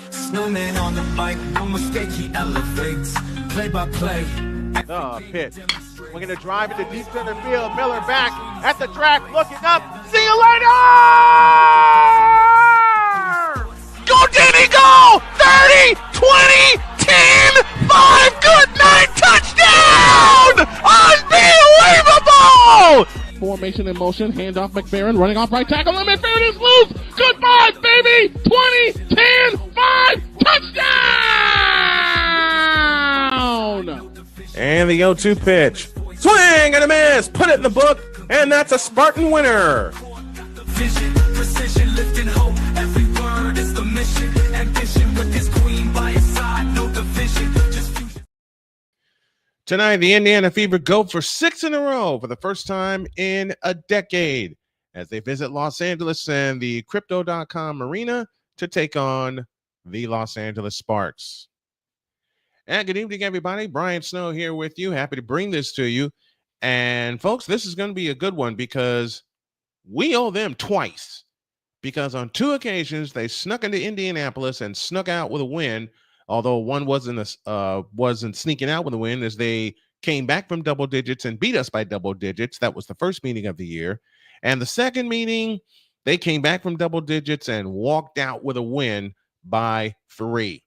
Snowman on the mic, no mistake, he elevates. Play by play. Pitch. We're going to drive into deep center field. Miller back at the track, looking up. See you later! Go, Danny, go! 30, 20, 10, 5, good night, touchdown! Unbelievable! Formation in motion, handoff McFerrin, running off right tackle, and McFerrin is loose! Goodbye, baby! 20, 10, 5, touchdown! And the 0-2 pitch. Swing and a miss! Put it in the book, and that's a Spartan winner! Vision, precision, lifting hope. Every word is the mission. Ambition with his queen by his side, no division. Tonight, the Indiana Fever go for 6 in a row for the first time in a decade as they visit Los Angeles and the Crypto.com arena to take on the Los Angeles Sparks. And good evening, everybody. Brian Snow here with you. Happy to bring this to you. And, folks, this is going to be a good one because we owe them twice. Because on 2 occasions, they snuck into Indianapolis and snuck out with a win, although one wasn't sneaking out with a win as they came back from double digits and beat us by double digits. That was the first meeting of the year. And the second meeting, they came back from double digits and walked out with a win by 3.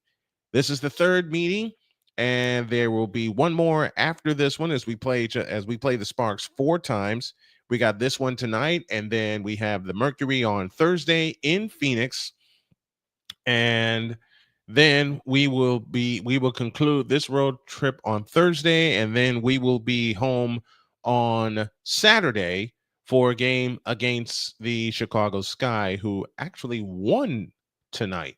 This is the third meeting, and there will be one more after this one as we play the Sparks 4 times. We got this one tonight, and then we have the Mercury on Thursday in Phoenix, and then we will conclude this road trip on Thursday, and then we will be home on Saturday for a game against the Chicago Sky, who actually won tonight.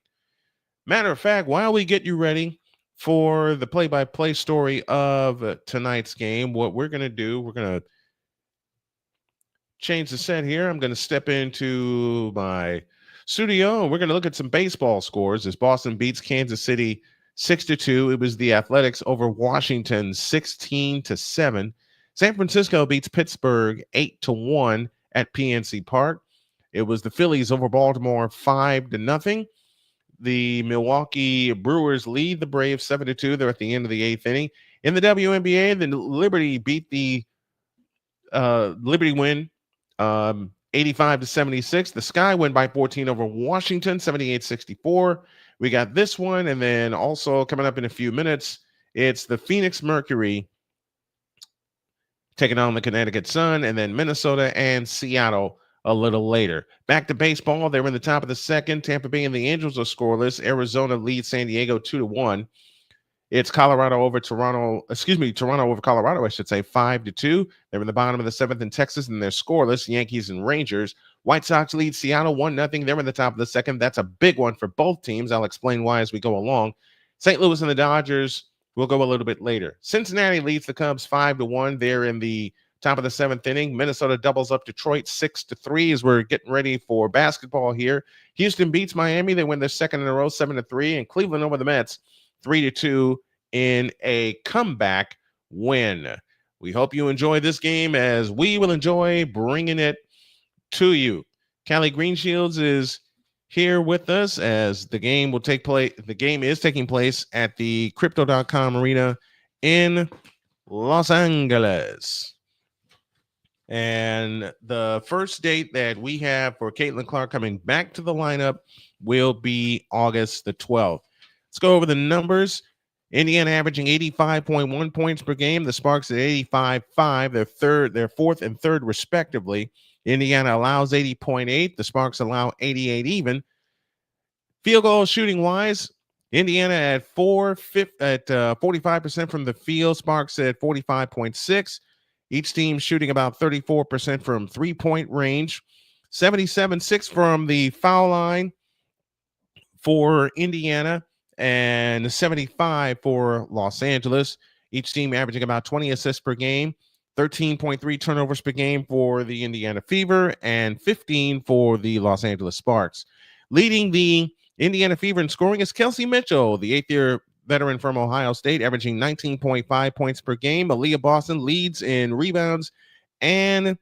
Matter of fact, while we get you ready for the play-by-play story of tonight's game, what we're going to do, we're going to change the set here. I'm going to step into my studio, and we're going to look at some baseball scores as Boston beats Kansas City 6-2. It was the Athletics over Washington 16-7. San Francisco beats Pittsburgh 8-1 at PNC Park. It was the Phillies over Baltimore 5-0. The Milwaukee Brewers lead the Braves 7-2. They're at the end of the 8th inning. In the WNBA, the Liberty beat the Liberty win 85-76. The Sky win by 14 over Washington, 78-64. We got this one, and then also coming up in a few minutes, it's the Phoenix Mercury taking on the Connecticut Sun, and then Minnesota and Seattle a little later. Back to baseball. They're in the top of the second. Tampa Bay and the Angels are scoreless. Arizona leads San Diego 2-1. It's Toronto over Colorado, I should say, 5-2. They're in the bottom of the 7th in Texas, and they're scoreless. Yankees and Rangers. White Sox lead Seattle 1-0. They're in the top of the 2nd. That's a big one for both teams. I'll explain why as we go along. St. Louis and the Dodgers will go a little bit later. Cincinnati leads the Cubs 5-1. They're in the top of the 7th inning. Minnesota doubles up Detroit 6-3 as we're getting ready for basketball here. Houston beats Miami. They win their second in a row 7-3. And Cleveland over the Mets 3-2 in a comeback win. We hope you enjoy this game as we will enjoy bringing it to you. Callie Greenshields is here with us as the game will take place. The game is taking place at the Crypto.com arena in Los Angeles. And the first date that we have for Caitlin Clark coming back to the lineup will be August the 12th. Let's go over the numbers. Indiana averaging 85.1 points per game. The Sparks at 85.5. They're 4th and 3rd respectively. Indiana allows 80.8. The Sparks allow 88 even. Field goal shooting wise, Indiana at 45% from the field. Sparks at 45.6. Each team shooting about 34% from 3-point range. 77.6 from the foul line for Indiana, and 75 for Los Angeles. Each team averaging about 20 assists per game, 13.3 turnovers per game for the Indiana Fever, and 15 for the Los Angeles Sparks. Leading the Indiana Fever in scoring is Kelsey Mitchell, the 8th-year veteran from Ohio State, averaging 19.5 points per game. Aaliyah Boston leads in rebounds and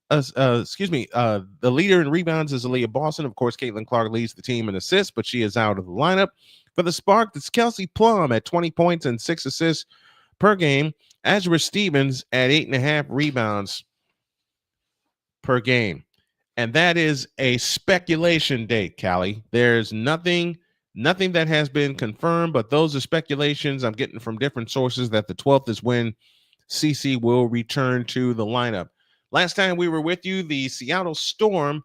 The leader in rebounds is Aaliyah Boston. Of course, Caitlin Clark leads the team in assists, but she is out of the lineup. For the Spark, it's Kelsey Plum at 20 points and 6 assists per game. Azra Stevens at 8.5 rebounds per game. And that is a speculation date, Callie. There's nothing that has been confirmed, but those are speculations I'm getting from different sources that the 12th is when CC will return to the lineup. Last time we were with you, the Seattle Storm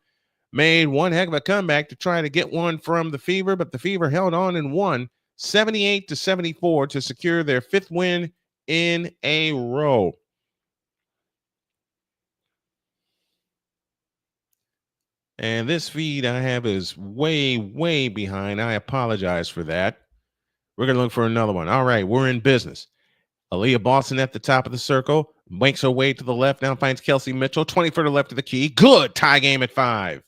made one heck of a comeback to try to get one from the Fever, but the Fever held on and won 78-74 to secure their 5th win in a row. And this feed I have is way, way behind. I apologize for that. We're going to look for another one. All right, we're in business. Aaliyah Boston at the top of the circle. Makes her way to the left. Now finds Kelsey Mitchell. 20 for the left of the key. Good. Tie game at 5.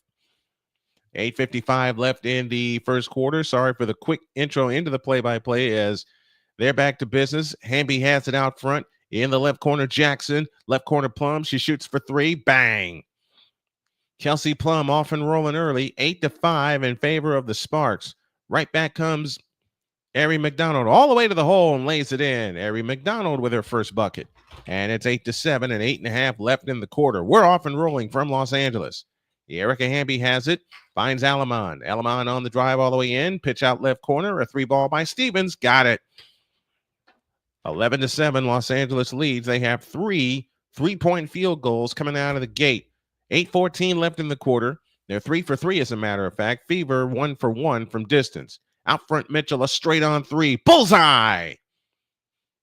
8:55 left in the first quarter. Sorry for the quick intro into the play-by-play as they're back to business. Hamby has it out front. In the left corner, Jackson. Left corner, Plum. She shoots for 3. Bang. Kelsey Plum off and rolling early, 8-5 in favor of the Sparks. Right back comes Ari McDonald all the way to the hole and lays it in. Ari McDonald with her first bucket. And it's 8-7 and 8.5 left in the quarter. We're off and rolling from Los Angeles. Erica Hamby has it, finds Alamon. Alamon on the drive all the way in. Pitch out left corner, a 3-ball by Stevens. Got it. 11-7, Los Angeles leads. They have 3 3-point field goals coming out of the gate. 8:14 left in the quarter. They're 3 for 3, as a matter of fact. Fever 1 for 1 from distance. Out front, Mitchell, a straight on 3. Bullseye.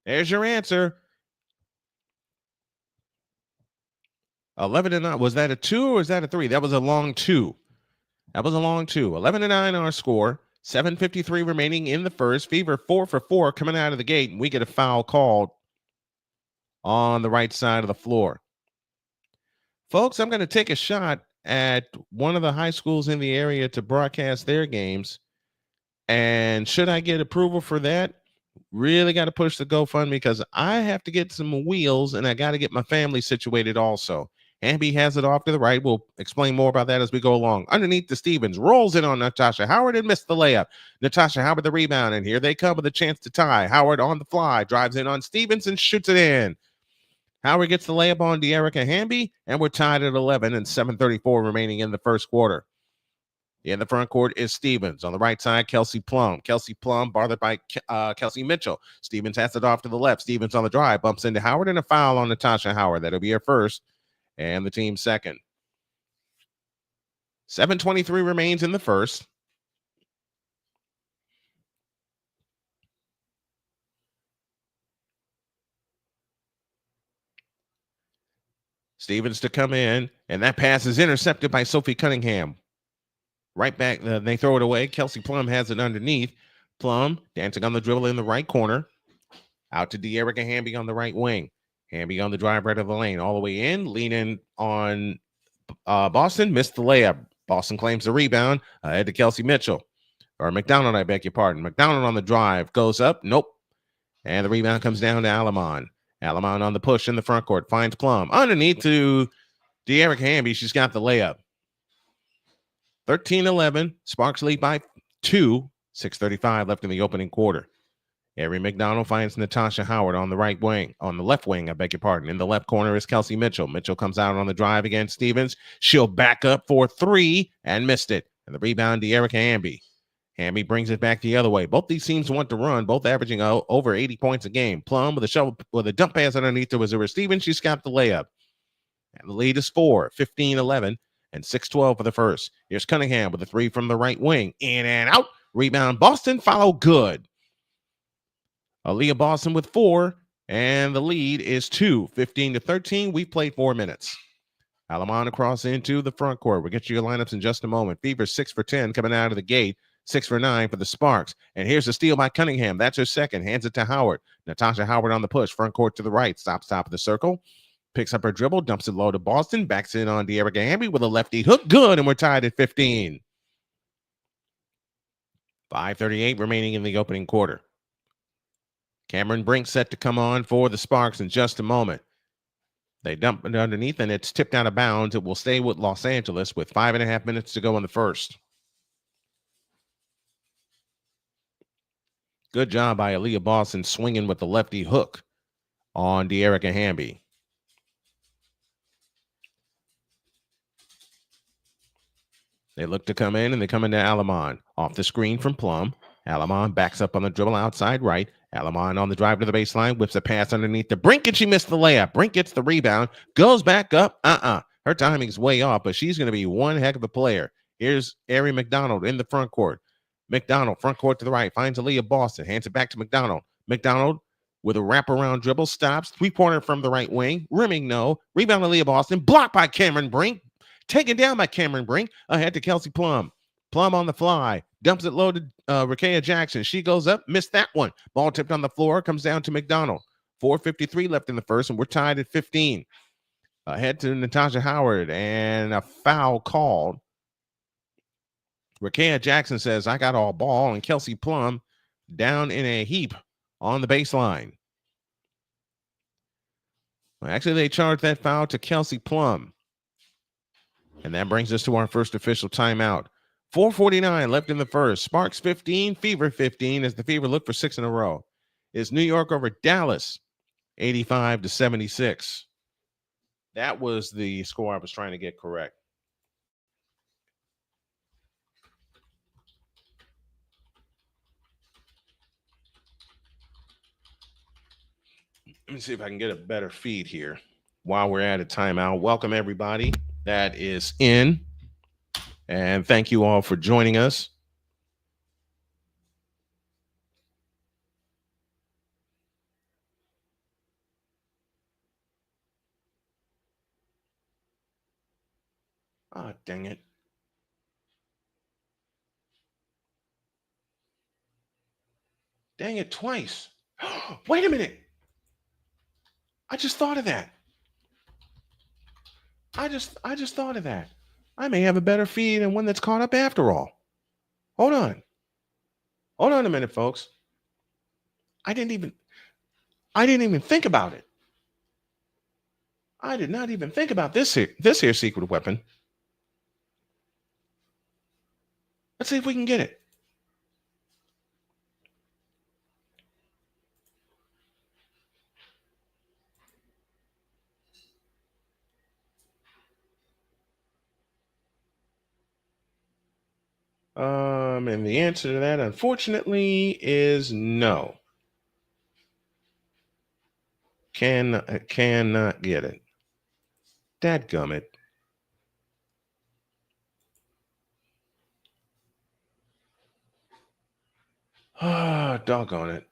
There's your answer. 11-9. Was that a 2 or was that a 3? That was a long 2. 11-9 our score. 7:53 remaining in the first. Fever 4 for 4 coming out of the gate, and we get a foul called on the right side of the floor. Folks, I'm going to take a shot at one of the high schools in the area to broadcast their games. And should I get approval for that, really got to push the GoFundMe because I have to get some wheels and I got to get my family situated also. Amby has it off to the right. We'll explain more about that as we go along. Underneath the Stevens, rolls in on Natasha Howard and missed the layup. Natasha Howard the rebound, and here they come with a chance to tie. Howard on the fly, drives in on Stevens and shoots it in. Howard gets the layup on De'Erica Hamby, and we're tied at 11 and 7:34 remaining in the first quarter. In the front court is Stevens. On the right side, Kelsey Plum. Kelsey Plum bothered by Kelsey Mitchell. Stevens has it off to the left. Stevens on the drive, bumps into Howard, and a foul on Natasha Howard. That'll be her first, and the team's second. 7:23 remains in the first. Stevens to come in, and that pass is intercepted by Sophie Cunningham. Right back, they throw it away. Kelsey Plum has it underneath. Plum dancing on the dribble in the right corner. Out to De'Erica Hamby on the right wing. Hamby on the drive right of the lane. All the way in, lean in on Boston. Missed the layup. Boston claims the rebound. Ahead to Kelsey Mitchell. Or McDonald, I beg your pardon. McDonald on the drive. Goes up. Nope. And the rebound comes down to Alamon. Alamon on the push in the front court. Finds Plum. Underneath to De'Erica Hamby. She's got the layup. 13-11. Sparks lead by 2. 6:35 left in the opening quarter. Ari McDonald finds Natasha Howard on the right wing. On the left wing, I beg your pardon. In the left corner is Kelsey Mitchell. Mitchell comes out on the drive against Stevens. She'll back up for 3 and missed it. And the rebound, De'Erica Hamby. Hamby brings it back the other way. Both these teams want to run, both averaging over 80 points a game. Plum with a shovel, with a dump pass underneath to Azura Stevens. She's got the layup. And the lead is 4, 15-11, and 6-12 for the first. Here's Cunningham with a 3 from the right wing. In and out. Rebound, Boston. Follow good. Aaliyah Boston with 4, and the lead is 2, 15-13. We played 4 minutes. Alamon across into the front court. We'll get you your lineups in just a moment. Fever 6 for 10 coming out of the gate. 6 for 9 for the Sparks. And here's a steal by Cunningham. That's her second. Hands it to Howard. Natasha Howard on the push. Front court to the right. Stops top of the circle. Picks up her dribble. Dumps it low to Boston. Backs in on De'Erica Hamby with a lefty hook. Good. And we're tied at 15. 5:38 remaining in the opening quarter. Cameron Brink set to come on for the Sparks in just a moment. They dump it underneath, and it's tipped out of bounds. It will stay with Los Angeles with 5.5 minutes to go in the first. Good job by Aaliyah Boston swinging with the lefty hook on De'Erica Hamby. They look to come in, and they come into Alamon. Off the screen from Plum. Alamon backs up on the dribble outside right. Alamon on the drive to the baseline, whips a pass underneath the Brink, and she missed the layup. Brink gets the rebound, goes back up. Her timing's way off, but she's going to be one heck of a player. Here's Ari McDonald in the front court. McDonald, front court to the right, finds Aaliyah Boston, hands it back to McDonald. McDonald with a wraparound dribble, stops, three-pointer from the right wing, rimming no, rebound Aaliyah Boston, blocked by Cameron Brink, taken down by Cameron Brink, ahead to Kelsey Plum. Plum on the fly, dumps it low to Rakea Jackson. She goes up, missed that one. Ball tipped on the floor, comes down to McDonald. 4:53 left in the first, and we're tied at 15. Ahead to Natasha Howard, and a foul called. Rakea Jackson says, I got all ball, and Kelsey Plum down in a heap on the baseline. Well, actually, they charged that foul to Kelsey Plum. And that brings us to our first official timeout. 4:49 left in the first. Sparks 15, Fever 15 as the Fever look for 6 in a row. Is New York over Dallas 85-76. That was the score I was trying to get correct. Let me see if I can get a better feed here while we're at a timeout. Welcome, everybody that is in. And thank you all for joining us. Ah, dang it. Dang it, twice. Wait a minute. I just thought of that. I just thought of that. I may have a better feed and one that's caught up after all. Hold on. Hold on a minute, folks. I didn't even think about it. I did not even think about this here secret weapon. Let's see if we can get it. And the answer to that, unfortunately, is no. Cannot get it. Dadgummit. Ah, doggone it.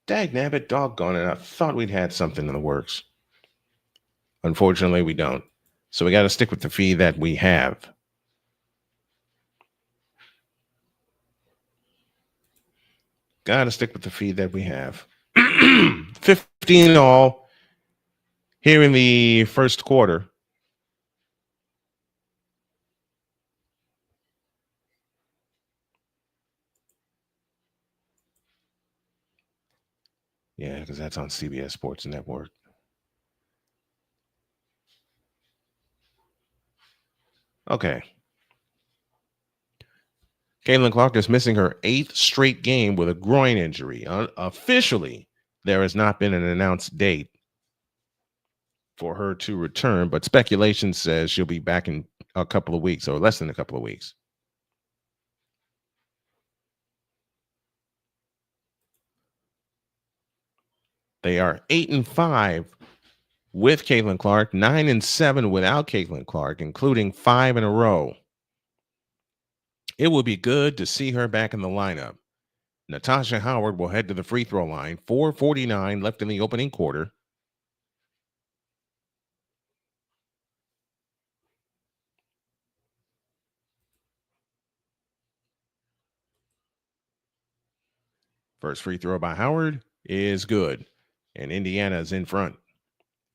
Dagnabbit, doggone it. I thought we'd had something in the works. Unfortunately, we don't. So we got to stick with the feed that we have. Got to stick with the feed that we have. 15 all here in the first quarter. Yeah, because that's on CBS Sports Network. Okay. Caitlin Clark is missing her 8th straight game with a groin injury. Officially, there has not been an announced date for her to return, but speculation says she'll be back in a couple of weeks or less than a couple of weeks. They are 8-5 with Caitlin Clark, 9-7 without Caitlin Clark, including 5 in a row. It will be good to see her back in the lineup. Natasha Howard will head to the free throw line. 4:49 left in the opening quarter. First free throw by Howard is good, and Indiana is in front.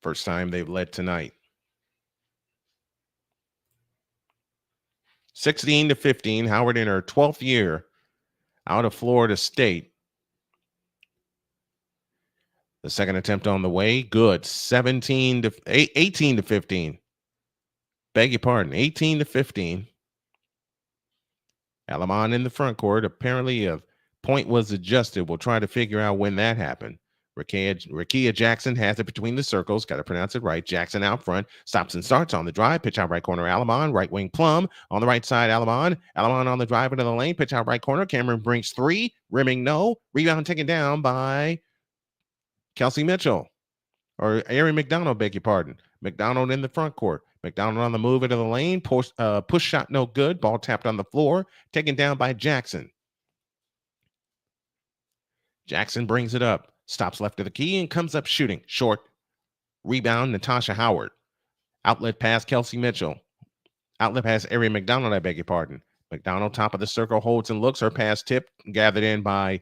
First time they've led tonight. 16-15, Howard in her 12th year out of Florida State. The second attempt on the way, good. 18 to 15. Beg your pardon, 18 to 15. Alamon in the front court. Apparently, a point was adjusted. We'll try to figure out when that happened. Rakia Jackson has it between the circles. Got to pronounce it right. Jackson out front. Stops and starts on the drive. Pitch out right corner. Alamon. Right wing Plum. On the right side, Alamon. Alamon on the drive into the lane. Pitch out right corner. Cameron Brinks 3. Rimming no. Rebound taken down by Kelsey Mitchell. Or Ari McDonald, beg your pardon. McDonald in the front court. McDonald on the move into the lane. Push shot no good. Ball tapped on the floor. Taken down by Jackson. Jackson brings it up. Stops left of the key and comes up shooting. Short. Rebound, Natasha Howard. Outlet pass, Kelsey Mitchell. Outlet pass, Ari McDonald, I beg your pardon. McDonald, top of the circle, holds and looks. Her pass tipped. Gathered in by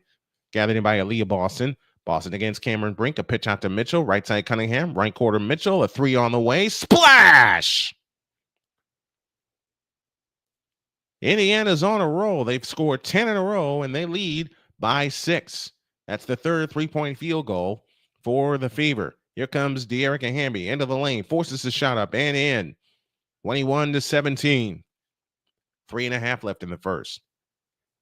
Aaliyah Boston. Boston against Cameron Brink. A pitch out to Mitchell. Right side Cunningham. Right quarter Mitchell. A 3 on the way. Splash! Indiana's on a roll. They've scored 10 in a row, and they lead by 6. That's the third three-point field goal for the Fever. Here comes De'Erica Hamby into the lane. Forces the shot up and in. 21 to 17. 3.5 left in the first.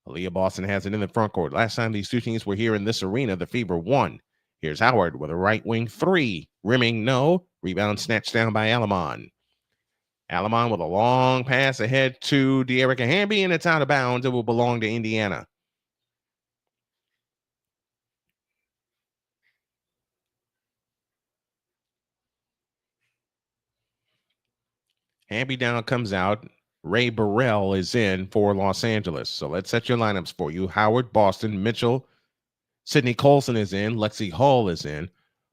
Aaliyah Boston has it in the front court. Last time these two teams were here in this arena, the Fever won. Here's Howard with a right wing 3. Rimming no. Rebound snatched down by Alamon. Alamon with a long pass ahead to De'Erica Hamby, and it's out of bounds. It will belong to Indiana. Hamby down comes out. Ray Burrell is in for Los Angeles. So let's set your lineups for you. Howard, Boston, Mitchell, Sydney Colson is in. Lexi Hall is in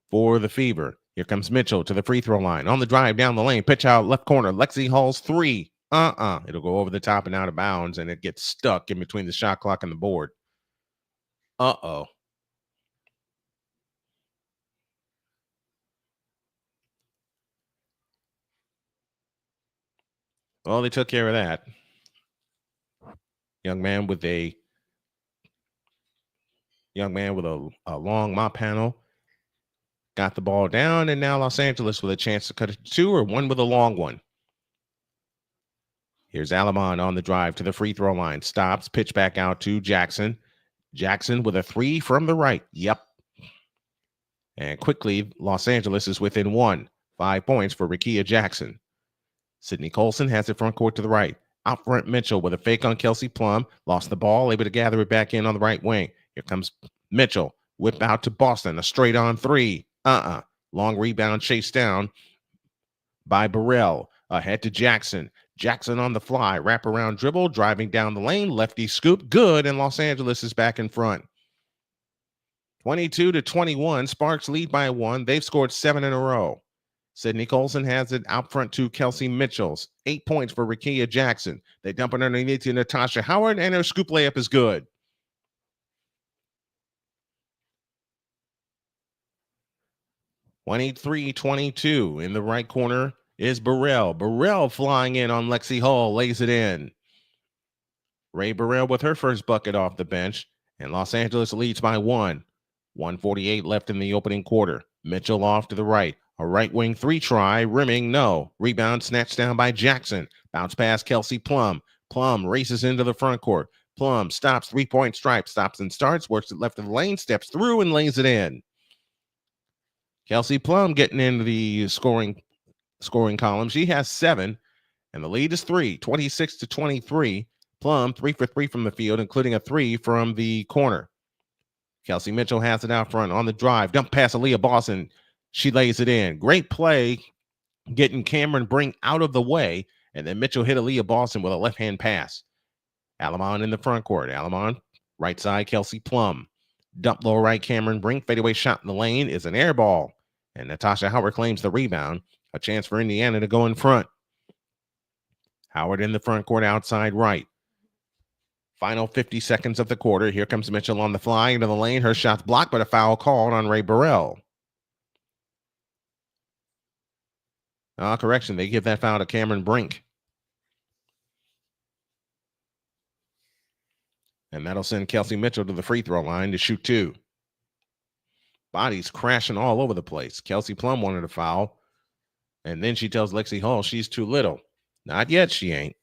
for the Fever. Here comes Mitchell to the free throw line. On the drive down the lane. Pitch out left corner. Lexi Hall's 3. It'll go over the top and out of bounds, and it gets stuck in between the shot clock and the board. Uh-oh. Well, they took care of that. Young man with a long mop handle got the ball down, and now Los Angeles with a chance to cut it to 2 or 1 with a long one. Here's Alamon on the drive to the free throw line. Stops, pitch back out to Jackson. Jackson with a 3 from the right. Yep. And quickly, Los Angeles is within 1. 5 points for Rakia Jackson. Sydney Colson has it front court to the right. Out front, Mitchell with a fake on Kelsey Plum. Lost the ball, able to gather it back in on the right wing. Here comes Mitchell. Whip out to Boston. A straight on 3. Long rebound chased down by Burrell. Ahead to Jackson. Jackson on the fly. Wraparound dribble. Driving down the lane. Lefty scoop. Good. And Los Angeles is back in front. 22 to 21. Sparks lead by 1. They've scored 7 in a row. Sydney Colson has it out front to Kelsey Mitchell's. 8 points for Rakia Jackson. They dump it underneath to Natasha Howard, and her scoop layup is good. (23-22) in the right corner is Burrell. Burrell flying in on Lexi Hall, lays it in. Ray Burrell with her first bucket off the bench, and Los Angeles leads by 1. 1:48 left in the opening quarter. Mitchell off to the right. A right wing 3 try, rimming no. Rebound snatched down by Jackson. Bounce pass Kelsey Plum. Plum races into the front court. Plum stops, 3-point stripe, stops and starts, works it left of the lane, steps through and lays it in. Kelsey Plum getting into the scoring column. She has 7, and the lead is 3, 26 to 23. Plum 3 for 3 from the field, including a 3 from the corner. Kelsey Mitchell has it out front on the drive. Dump pass Aaliyah Boston. She lays it in. Great play getting Cameron Brink out of the way, and then Mitchell hit Aaliyah Boston with a left-hand pass. Alamon in the front court. Alamon, right side, Kelsey Plum. Dump low right, Cameron Brink. Fadeaway shot in the lane is an air ball, and Natasha Howard claims the rebound. A chance for Indiana to go in front. Howard in the front court, outside right. Final 50 seconds of the quarter. Here comes Mitchell on the fly into the lane. Her shot's blocked, but a foul called on Ray Burrell. Correction, they give that foul to Cameron Brink. And that'll send Kelsey Mitchell to the free throw line to shoot 2. Bodies crashing all over the place. Kelsey Plum wanted a foul. And then she tells Lexi Hall she's too little. Not yet, she ain't.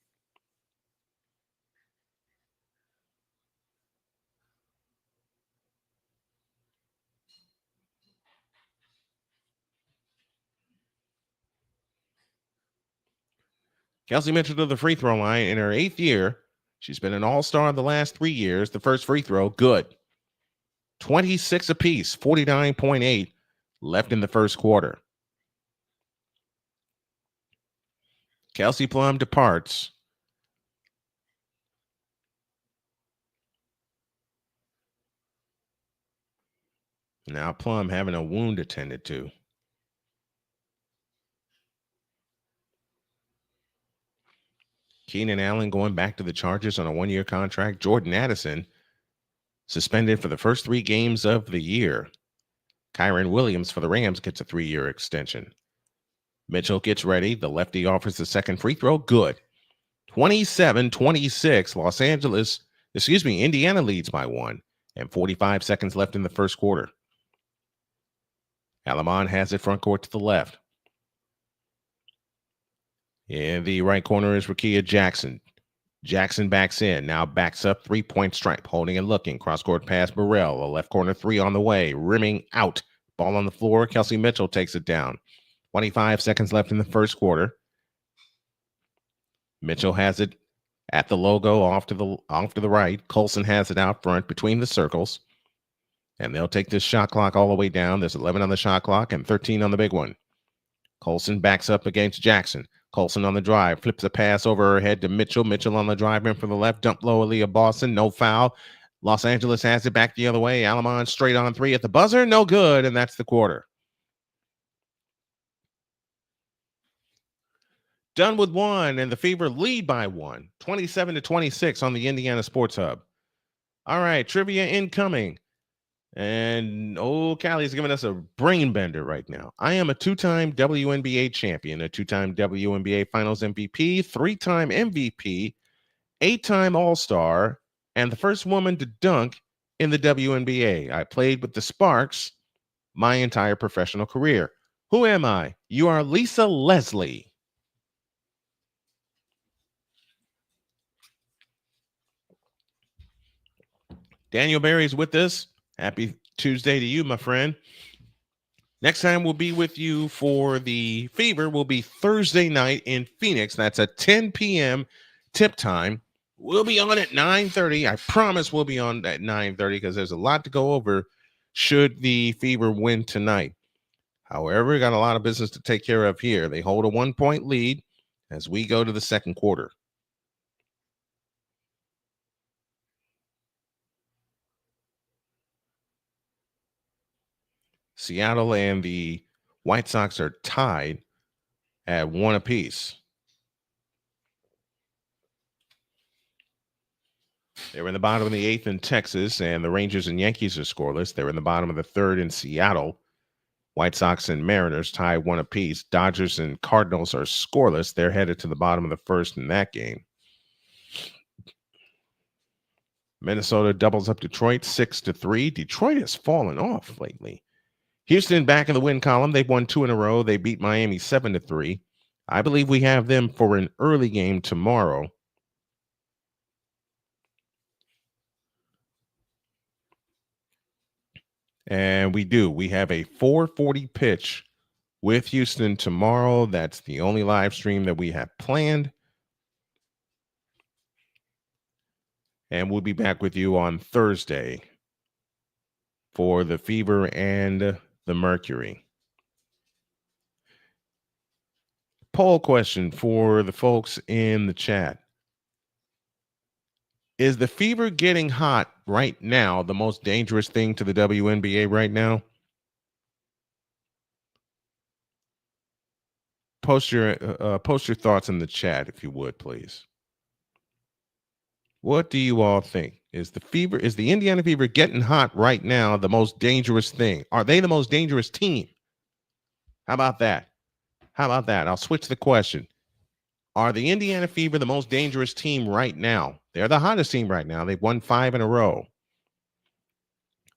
Kelsey Mitchell to the free throw line in her 8th year. She's been an all-star the last 3 years. The first free throw, good. 26 apiece, 49.8 left in the first quarter. Kelsey Plum departs. Now Plum having a wound attended to. Keenan Allen going back to the Chargers on a 1-year contract. Jordan Addison suspended for the first 3 games of the year. Kyron Williams for the Rams gets a 3-year extension. Mitchell gets ready. The lefty offers the second free throw. Good. 27-26. Indiana leads by 1. And 45 seconds left in the first quarter. Alamon has it front court to the left. In the right corner is Rakia Jackson. Jackson backs in. Now backs up. 3-point stripe. Holding and looking. Cross-court pass Burrell. A left corner 3 on the way. Rimming out. Ball on the floor. Kelsey Mitchell takes it down. 25 seconds left in the first quarter. Mitchell has it at the logo off to the right. Colson has it out front between the circles. And they'll take this shot clock all the way down. There's 11 on the shot clock and 13 on the big one. Colson backs up against Jackson. Colson on the drive. Flips a pass over her head to Mitchell. Mitchell on the drive in from the left. Dump low, Aaliyah Boston. No foul. Los Angeles has it back the other way. Alamon straight on 3 at the buzzer. No good. And that's the quarter. Done with 1, and the Fever lead by 1. 27-26 on the Indiana Sports Hub. All right, trivia incoming. And Callie's giving us a brain bender right now. I am a 2-time WNBA champion, a 2-time WNBA Finals MVP, 3-time MVP, 8-time All-Star, and the first woman to dunk in the WNBA. I played with the Sparks my entire professional career. Who am I? You are Lisa Leslie. Daniel Barry's with us. Happy Tuesday to you, my friend. Next time we'll be with you for the Fever will be Thursday night in Phoenix. That's at 10 p.m. tip time. We'll be on at 9:30. I promise we'll be on at 9:30 because there's a lot to go over should the Fever win tonight. However, we got a lot of business to take care of here. They hold a 1-point lead as we go to the second quarter. Seattle and the White Sox are tied at 1 apiece. They're in the bottom of the 8th in Texas, and the Rangers and Yankees are scoreless. They're in the bottom of the 3rd in Seattle. White Sox and Mariners tie 1 apiece. Dodgers and Cardinals are scoreless. They're headed to the bottom of the 1st in that game. Minnesota doubles up Detroit 6-3. Detroit has fallen off lately. Houston back in the win column. They've won 2 in a row. They beat Miami 7-3. I believe we have them for an early game tomorrow. And we do. We have a 4:40 pitch with Houston tomorrow. That's the only live stream that we have planned. And we'll be back with you on Thursday for the Fever and the Mercury. Poll question for the folks in the chat. Is the Fever getting hot right now the most dangerous thing to the WNBA right now? Post your thoughts in the chat if you would, please. What do you all think? Is the Indiana Fever getting hot right now the most dangerous thing? Are they the most dangerous team? How about that? I'll switch the question. Are the Indiana Fever the most dangerous team right now? They're the hottest team right now. They've won 5 in a row.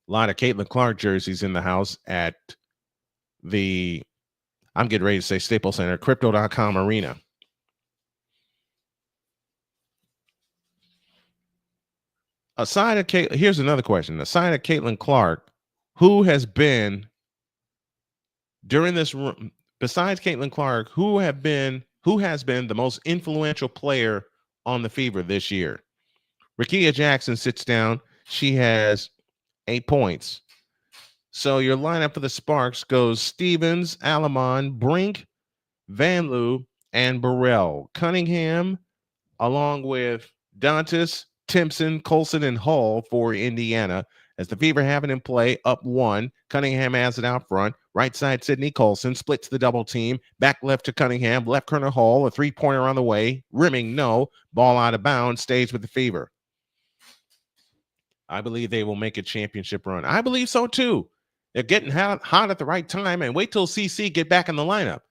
A lot of Caitlin Clark jerseys in the house at the, I'm getting ready to say Staples Center, Crypto.com Arena. Aside of here's another question. Aside of Caitlin Clark, who has been during this room, besides Caitlin Clark, who has been the most influential player on the Fever this year? Rakia Jackson sits down. She has 8 points. So your lineup for the Sparks goes Stevens, Alamon, Brink, Van Loo, and Burrell. Cunningham, along with Dantas, Timpson, Colson, and Hall for Indiana. As the Fever have it in play, up 1. Cunningham has it out front. Right side, Sydney Colson splits the double team. Back left to Cunningham. Left corner Hall. A 3-pointer on the way. Rimming, no. Ball out of bounds. Stays with the Fever. I believe they will make a championship run. I believe so, too. They're getting hot at the right time. And wait till CC get back in the lineup.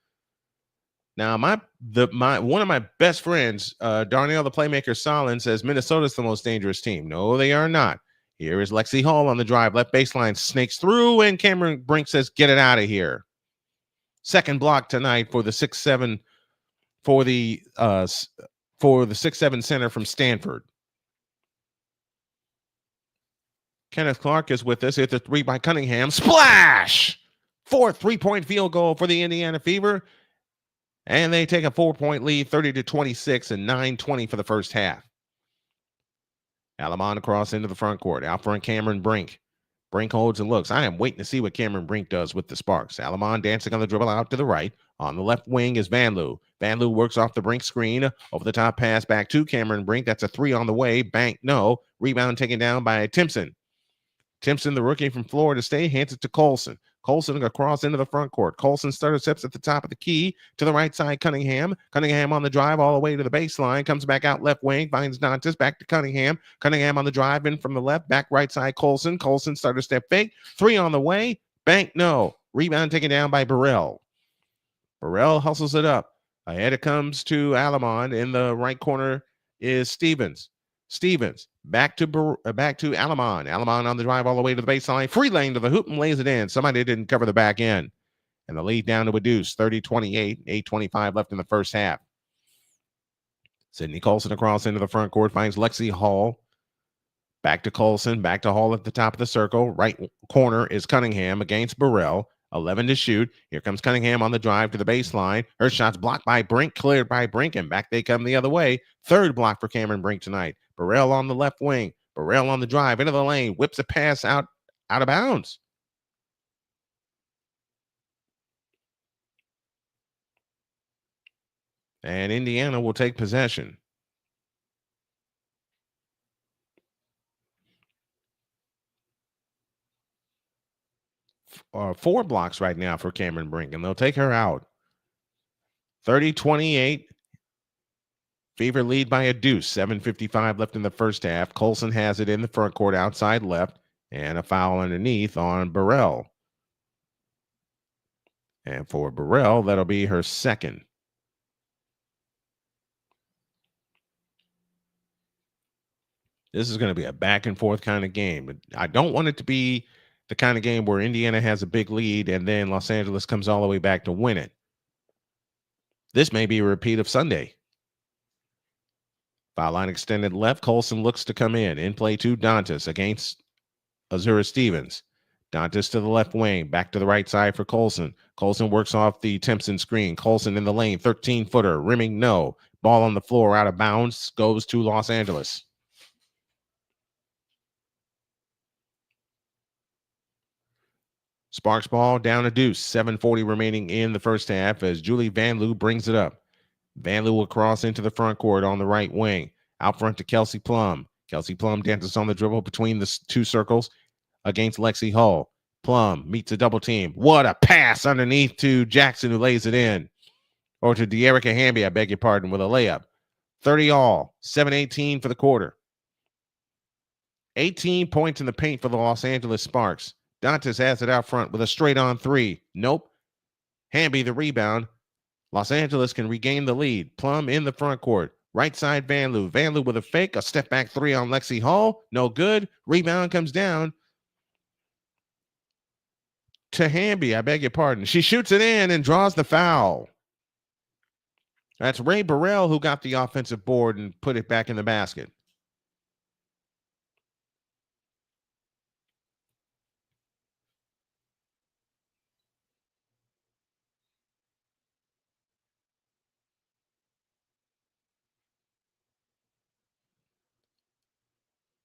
Now, one of my best friends, Darnell the Playmaker Solin, says Minnesota's the most dangerous team. No, they are not. Here is Lexi Hall on the drive. Left baseline snakes through, and Cameron Brink says, get it out of here. Second block tonight for the 6'7", for the 6'7" center from Stanford. Kenneth Clark is with us. It's a 3 by Cunningham. Splash! 4th 3-point field goal for the Indiana Fever. And they take a 4-point lead, 30-26, and 9:20 for the first half. Alamon across into the front court. Out front, Cameron Brink. Brink holds and looks. I am waiting to see what Cameron Brink does with the Sparks. Alamon dancing on the dribble out to the right. On the left wing is Van Loo. Van Loo works off the Brink screen. Over the top pass back to Cameron Brink. That's a 3 on the way. Bank, no. Rebound taken down by Timpson. Timpson, the rookie from Florida State, hands it to Colson. Colson across into the front court. Colson stutter steps at the top of the key to the right side. Cunningham. Cunningham on the drive all the way to the baseline. Comes back out left wing. Finds Dantas. Back to Cunningham. Cunningham on the drive in from the left. Back right side. Colson. Colson stutter step fake. 3 on the way. Bank, no. Rebound taken down by Burrell. Burrell hustles it up. Ahead it comes to Alamon. In the right corner is Stevens. Stevens back to Alamon. Alamon on the drive all the way to the baseline. Free lane to the hoop and lays it in. Somebody didn't cover the back end. And the lead down to a deuce. 30-28. 8:25 left in the first half. Sydney Colson across into the front court. Finds Lexi Hall. Back to Colson. Back to Hall at the top of the circle. Right corner is Cunningham against Burrell. 11 to shoot. Here comes Cunningham on the drive to the baseline. Her shot's blocked by Brink, cleared by Brink, and back they come the other way. Third block for Cameron Brink tonight. Burrell on the left wing. Burrell on the drive into the lane. Whips a pass out of bounds. And Indiana will take possession. Four blocks right now for Cameron Brink, and they'll take her out. 30-28. Fever lead by a deuce. 7:55 left in the first half. Colson has it in the front court outside left, and a foul underneath on Burrell. And for Burrell, that'll be her second. This is going to be a back and forth kind of game. But I don't want it to be the kind of game where Indiana has a big lead and then Los Angeles comes all the way back to win it. This may be a repeat of Sunday. Foul line extended left. Colson looks to come in. In play to Dantas against Azura Stevens. Dantas to the left wing. Back to the right side for Colson. Colson works off the Timpson screen. Colson in the lane. 13-footer. Rimming, no. Ball on the floor out of bounds. Goes to Los Angeles. Sparks ball down a deuce. 7:40 remaining in the first half as Julie Van Loo brings it up. Van Loo will cross into the front court on the right wing. Out front to Kelsey Plum. Kelsey Plum dances on the dribble between the two circles against Lexi Hall. Plum meets a double team. What a pass underneath to Jackson, who lays it in. Or to De'Erica Hamby, I beg your pardon, with a layup. 30 all. 7:18 for the quarter. 18 points in the paint for the Los Angeles Sparks. Dantas has it out front with a straight-on 3. Nope. Hamby the rebound. Los Angeles can regain the lead. Plum in the front court. Right side, Van Loo. Van Loo with a fake. A step-back 3 on Lexi Hall. No good. Rebound comes down. to Hamby. I beg your pardon. She shoots it in and draws the foul. That's Ray Burrell who got the offensive board and put it back in the basket.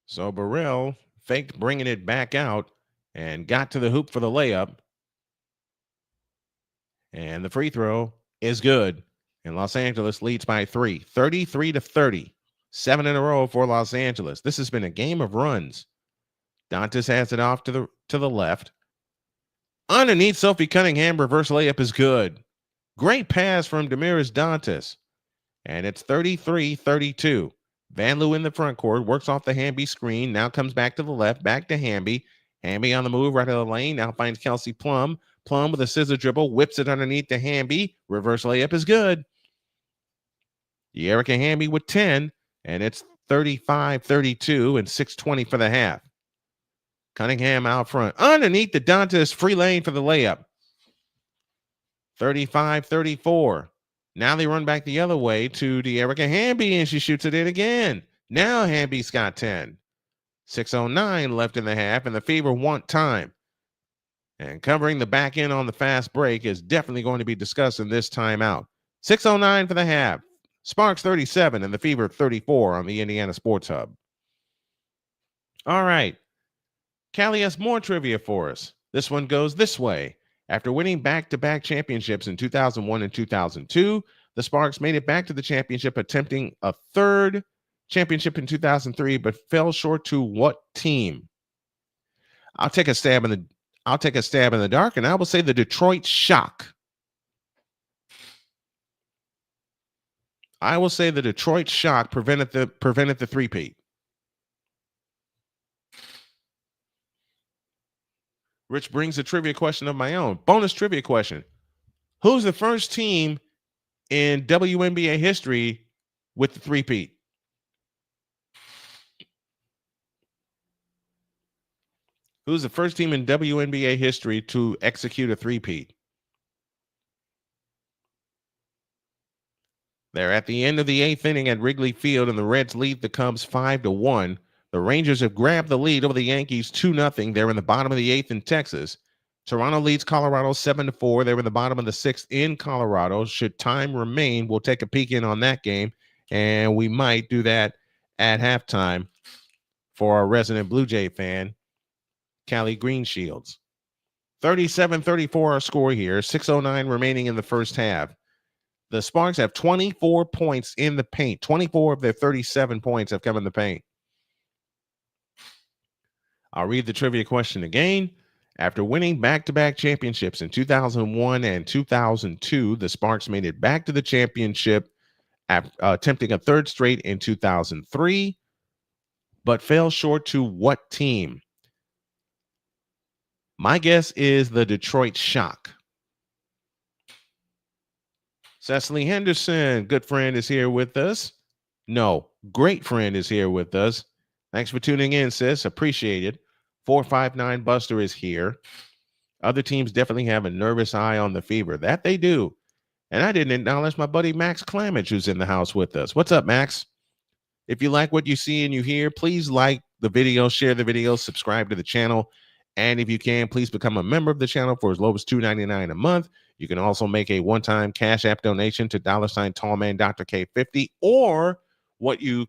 So Burrell faked bringing it back out and got to the hoop for the layup. And the free throw is good. And Los Angeles leads by 3, 33-30. 7 in a row for Los Angeles. This has been a game of runs. Dantas has it off to the left. Underneath, Sophie Cunningham, reverse layup is good. Great pass from Damiris Dantas. And it's 33-32. Van Loo in the front court, works off the Hamby screen, now comes back to the left, back to Hamby. Hamby on the move, right of the lane, now finds Kelsey Plum. Plum with a scissor dribble, whips it underneath to Hamby. Reverse layup is good. Erica Hamby with 10, and it's 35-32 and 6:20 for the half. Cunningham out front. Underneath the Dantas, free lane for the layup. 35-34. Now they run back the other way to Erica Hamby, and she shoots it in again. Now Hamby's got 10. 6:09 left in the half, and the Fever want time. And covering the back end on the fast break is definitely going to be discussed in this timeout. 6:09 for the half. Sparks 37 and the Fever 34 on the Indiana Sports Hub. All right. Callie has more trivia for us. This one goes this way. After winning back-to-back championships in 2001 and 2002, the Sparks made it back to the championship, attempting a third championship in 2003, but fell short to what team? I'll take a stab in the dark, and I will say the Detroit Shock. I will say the Detroit Shock prevented the three-peat. Which brings a trivia question of my own. Bonus trivia question. Who's the first team in WNBA history with the three-peat? Who's the first team in WNBA history to execute a three-peat? They're at the end of the 8th inning at Wrigley Field, and the Reds lead the Cubs 5-1. The Rangers have grabbed the lead over the Yankees 2-0. They're in the bottom of the 8th in Texas. Toronto leads Colorado 7-4. They're in the bottom of the 6th in Colorado. Should time remain, we'll take a peek in on that game, and we might do that at halftime for our resident Blue Jay fan, Callie Greenshields. 37-34 our score here. 6:09 remaining in the first half. The Sparks have 24 points in the paint. 24 of their 37 points have come in the paint. I'll read the trivia question again. After winning back-to-back championships in 2001 and 2002, the Sparks made it back to the championship, attempting a third straight in 2003, but fell short to what team? My guess is the Detroit Shock. Cecily Henderson, good friend, is here with us. No, great friend is here with us. Thanks for tuning in, sis. Appreciate it. 459 Buster is here. Other teams definitely have a nervous eye on the Fever. That they do. And I didn't acknowledge my buddy Max Clamage, who's in the house with us. What's up, Max? If you like what you see and you hear, please like the video, share the video, subscribe to the channel. And if you can, please become a member of the channel for as low as $2.99 a month. You can also make a one-time Cash App donation to $ Tallman Dr. K50, or what you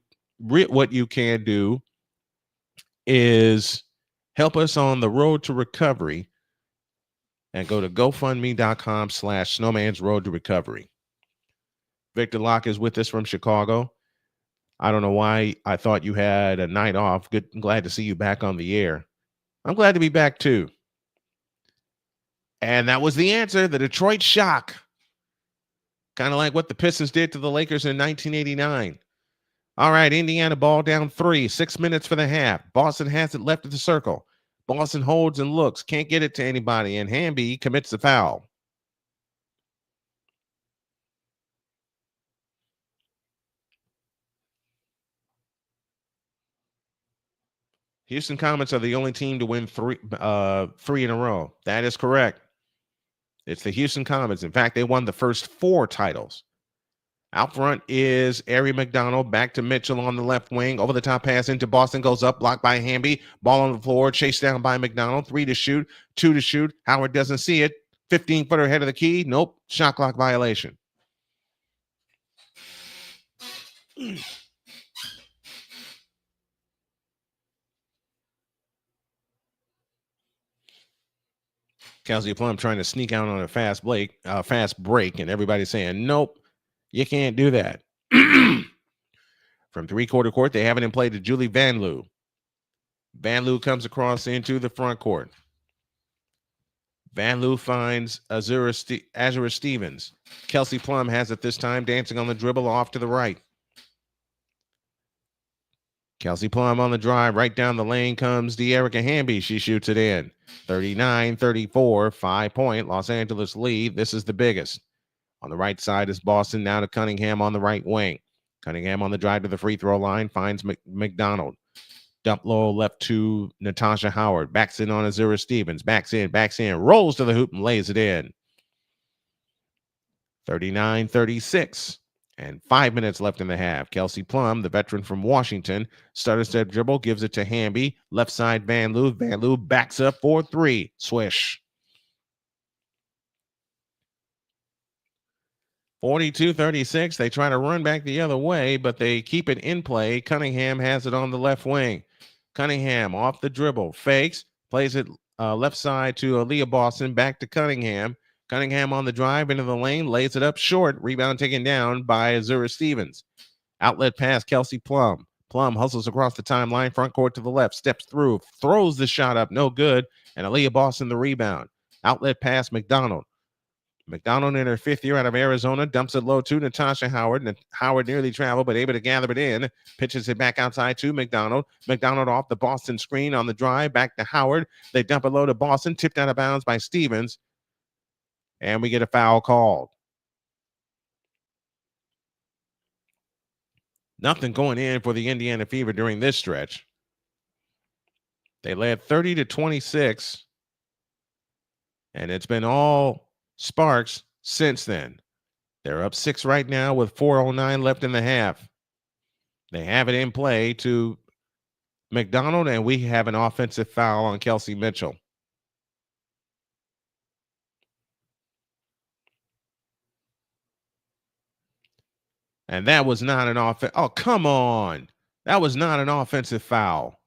can do is help us on the road to recovery and go to GoFundMe.com/Snowman's Road to Recovery. Victor Locke is with us from Chicago. I don't know why I thought you had a night off. Glad to see you back on the air. I'm glad to be back too. And that was the answer, the Detroit Shock. Kind of like what the Pistons did to the Lakers in 1989. All right, Indiana ball down 3, 6 minutes for the half. Boston has it left of the circle. Boston holds and looks, can't get it to anybody, and Hamby commits the foul. Houston Comets are the only team to win three in a row. That is correct. It's the Houston Comets. In fact, they won the first 4 titles. Out front is Ari McDonald. Back to Mitchell on the left wing. Over the top pass into Boston. Goes up. Blocked by Hamby. Ball on the floor. Chased down by McDonald. 3 to shoot. 2 to shoot. Howard doesn't see it. 15-footer ahead of the key. Nope. Shot clock violation. Kelsey Plum trying to sneak out on a fast break, and everybody's saying, nope, you can't do that. From three-quarter court, they have it in play to Julie Van Loo. Van Loo comes across into the front court. Van Loo finds Azura Stevens. Kelsey Plum has it this time, dancing on the dribble off to the right. Kelsey Plum on the drive, right down the lane comes De'Erica Hamby. She shoots it in. 39-34, 5-point Los Angeles lead. This is the biggest. On the right side is Boston, now to Cunningham on the right wing. Cunningham on the drive to the free throw line, finds McDonald. Dump low left to Natasha Howard. Backs in on Azura Stevens. Backs in, rolls to the hoop and lays it in. 39-36. And 5 minutes left in the half. Kelsey Plum, the veteran from Washington, starter step dribble, gives it to Hamby. Left side, Van Loo. Van Loo backs up for 3. Swish. 42-36. They try to run back the other way, but they keep it in play. Cunningham has it on the left wing. Cunningham off the dribble. Fakes. Plays it left side to Aaliyah Boston. Back to Cunningham. Cunningham on the drive into the lane, lays it up short. Rebound taken down by Azura Stevens. Outlet pass, Kelsey Plum. Plum hustles across the timeline, front court to the left, steps through, throws the shot up, no good, and Aaliyah Boston the rebound. Outlet pass, McDonald. McDonald in her 5th year out of Arizona, dumps it low to Natasha Howard. Howard nearly traveled, but able to gather it in. Pitches it back outside to McDonald. McDonald off the Boston screen on the drive, back to Howard. They dump it low to Boston, tipped out of bounds by Stevens. And we get a foul called. Nothing going in for the Indiana Fever during this stretch. They led 30-26. And it's been all Sparks since then. They're up 6 right now with 4:09 left in the half. They have it in play to McDonald, and we have an offensive foul on Kelsey Mitchell. And that was not an offense. Oh, come on. That was not an offensive foul.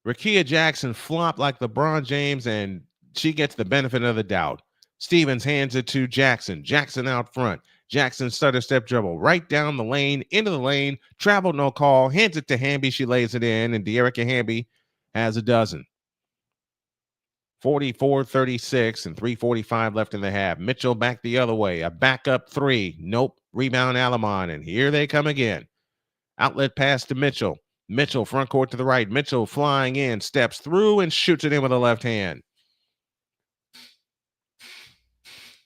Rakia Jackson flopped like LeBron James, and she gets the benefit of the doubt. Stevens hands it to Jackson. Jackson out front. Jackson stutter step dribble right down the lane, into the lane, travel, no call, hands it to Hamby. She lays it in, and De'Erica Hamby has a dozen. 44-36 and 3:45 left in the half. Mitchell back the other way. A backup 3. Nope. Rebound Alamon, and here they come again. Outlet pass to Mitchell. Mitchell front court to the right. Mitchell flying in, steps through, and shoots it in with a left hand.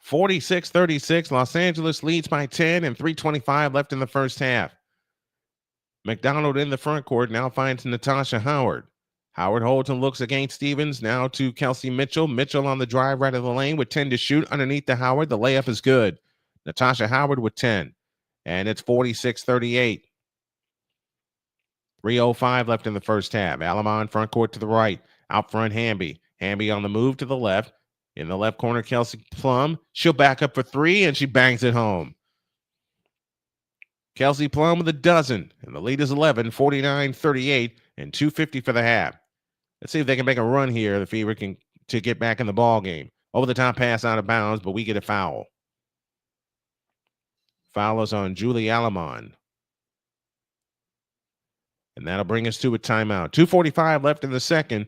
46-36. Los Angeles leads by 10 and 3:25 left in the first half. McDonald in the front court now finds Natasha Howard. Howard holds and looks against Stevens. Now to Kelsey Mitchell. Mitchell on the drive right of the lane with 10 to shoot. Underneath to Howard. The layup is good. Natasha Howard with 10. And it's 46-38. 3:05 left in the first half. Alamon front court to the right. Out front, Hamby. Hamby on the move to the left. In the left corner, Kelsey Plum. She'll back up for 3, and she bangs it home. Kelsey Plum with a dozen. And the lead is 11, 49-38, and 2:50 for the half. Let's see if they can make a run here. The Fever can to get back in the ball game. Over the top pass out of bounds, but we get a foul. Foul is on Julie Alamon. And that'll bring us to a timeout. 2:45 left in the second.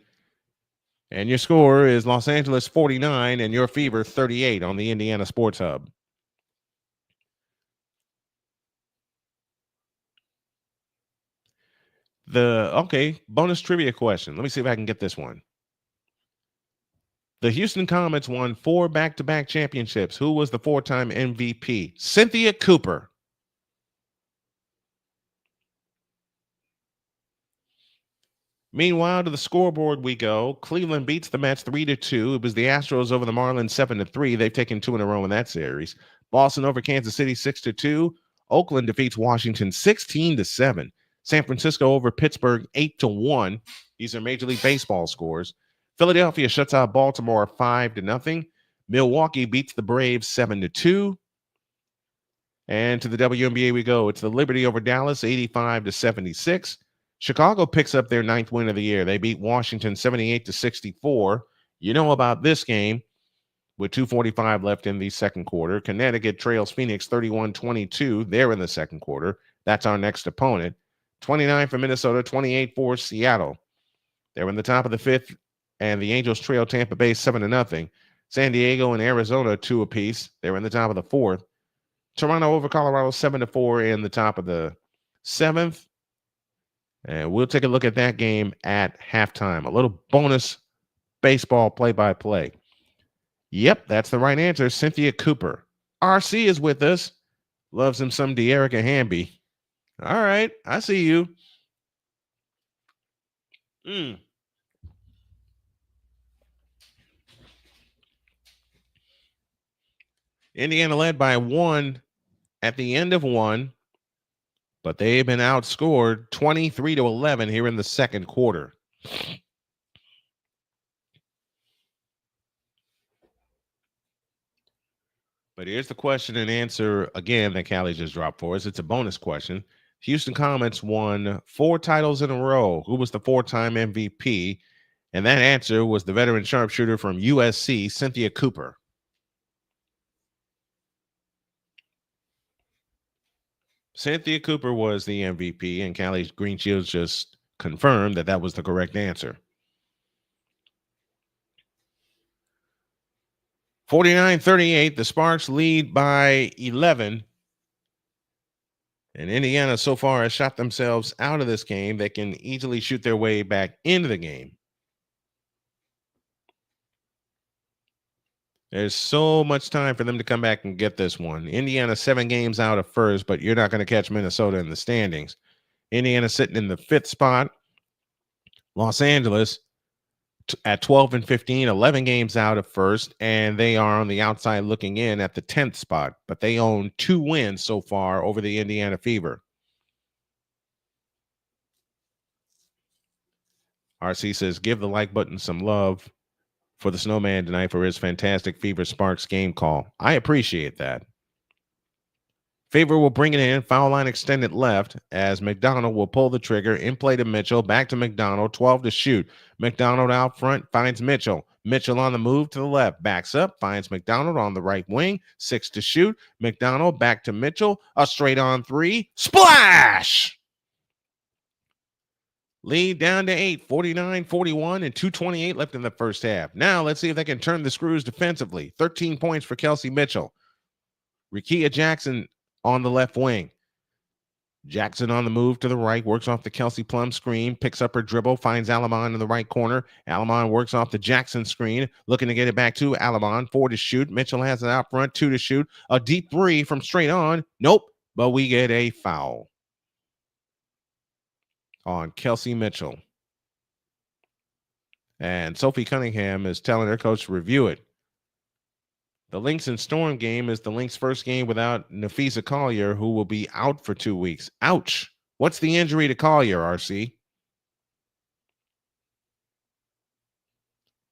And your score is Los Angeles 49 and your Fever 38 on the Indiana Sports Hub. Bonus trivia question. Let me see if I can get this one. The Houston Comets won 4 back-to-back championships. Who was the 4-time MVP? Cynthia Cooper. Meanwhile, to the scoreboard we go. Cleveland beats the Mets 3-2. It was the Astros over the Marlins 7-3. They've taken 2 in a row in that series. Boston over Kansas City 6-2. Oakland defeats Washington 16-7. San Francisco over Pittsburgh 8-1. These are Major League Baseball scores. Philadelphia shuts out Baltimore 5-0. Milwaukee beats the Braves 7-2. And to the WNBA we go. It's the Liberty over Dallas 85-76. Chicago picks up their 9th win of the year. They beat Washington 78-64. You know about this game with 2:45 left in the second quarter. Connecticut trails Phoenix 31-22. They're in the second quarter. That's our next opponent. 29 for Minnesota, 28 for Seattle. They're in the top of the 5th, and the Angels trail Tampa Bay 7-0. San Diego and Arizona 2 apiece. They're in the top of the 4th. Toronto over Colorado 7-4 in the top of the 7th. And we'll take a look at that game at halftime. A little bonus baseball play-by-play. Yep, that's the right answer. Cynthia Cooper. RC is with us. Loves him some De'Erica Hamby. All right, I see you. Indiana led by 1 at the end of 1, but they've been outscored 23-11 here in the second quarter. But here's the question and answer again that Callie just dropped for us. It's a bonus question. Houston Comets won 4 titles in a row. Who was the 4-time MVP? And that answer was the veteran sharpshooter from USC, Cynthia Cooper. Cynthia Cooper was the MVP, and Callie Green Shields just confirmed that that was the correct answer. 49-38, the Sparks lead by 11. And Indiana so far has shot themselves out of this game. They can easily shoot their way back into the game. There's so much time for them to come back and get this one. Indiana 7 games out of first, but you're not going to catch Minnesota in the standings. Indiana sitting in the 5th spot. Los Angeles at 12-15, 11 games out of first, and they are on the outside looking in at the 10th spot, but they own 2 wins so far over the Indiana Fever. RC says, give the like button some love for the Snowman tonight for his fantastic Fever Sparks game call. I appreciate that. Fever will bring it in, foul line extended left, as McDonald will pull the trigger, in play to Mitchell, back to McDonald, 12 to shoot. McDonald out front, finds Mitchell. Mitchell on the move to the left, backs up, finds McDonald on the right wing, 6 to shoot. McDonald back to Mitchell, a straight on 3, splash! Lead down to 8, 49-41, and 2:28 left in the first half. Now let's see if they can turn the screws defensively. 13 points for Kelsey Mitchell. Rickea Jackson on the left wing. Jackson on the move to the right, works off the Kelsey Plum screen, picks up her dribble, finds Alamon in the right corner. Alamon works off the Jackson screen, looking to get it back to Alamon. 4 to shoot. Mitchell has it out front, 2 to shoot. A deep 3 from straight on. Nope, but we get a foul on Kelsey Mitchell. And Sophie Cunningham is telling her coach to review it. The Lynx and Storm game is the Lynx' first game without NaLyssa Collier, who will be out for 2 weeks. Ouch. What's the injury to Collier, RC?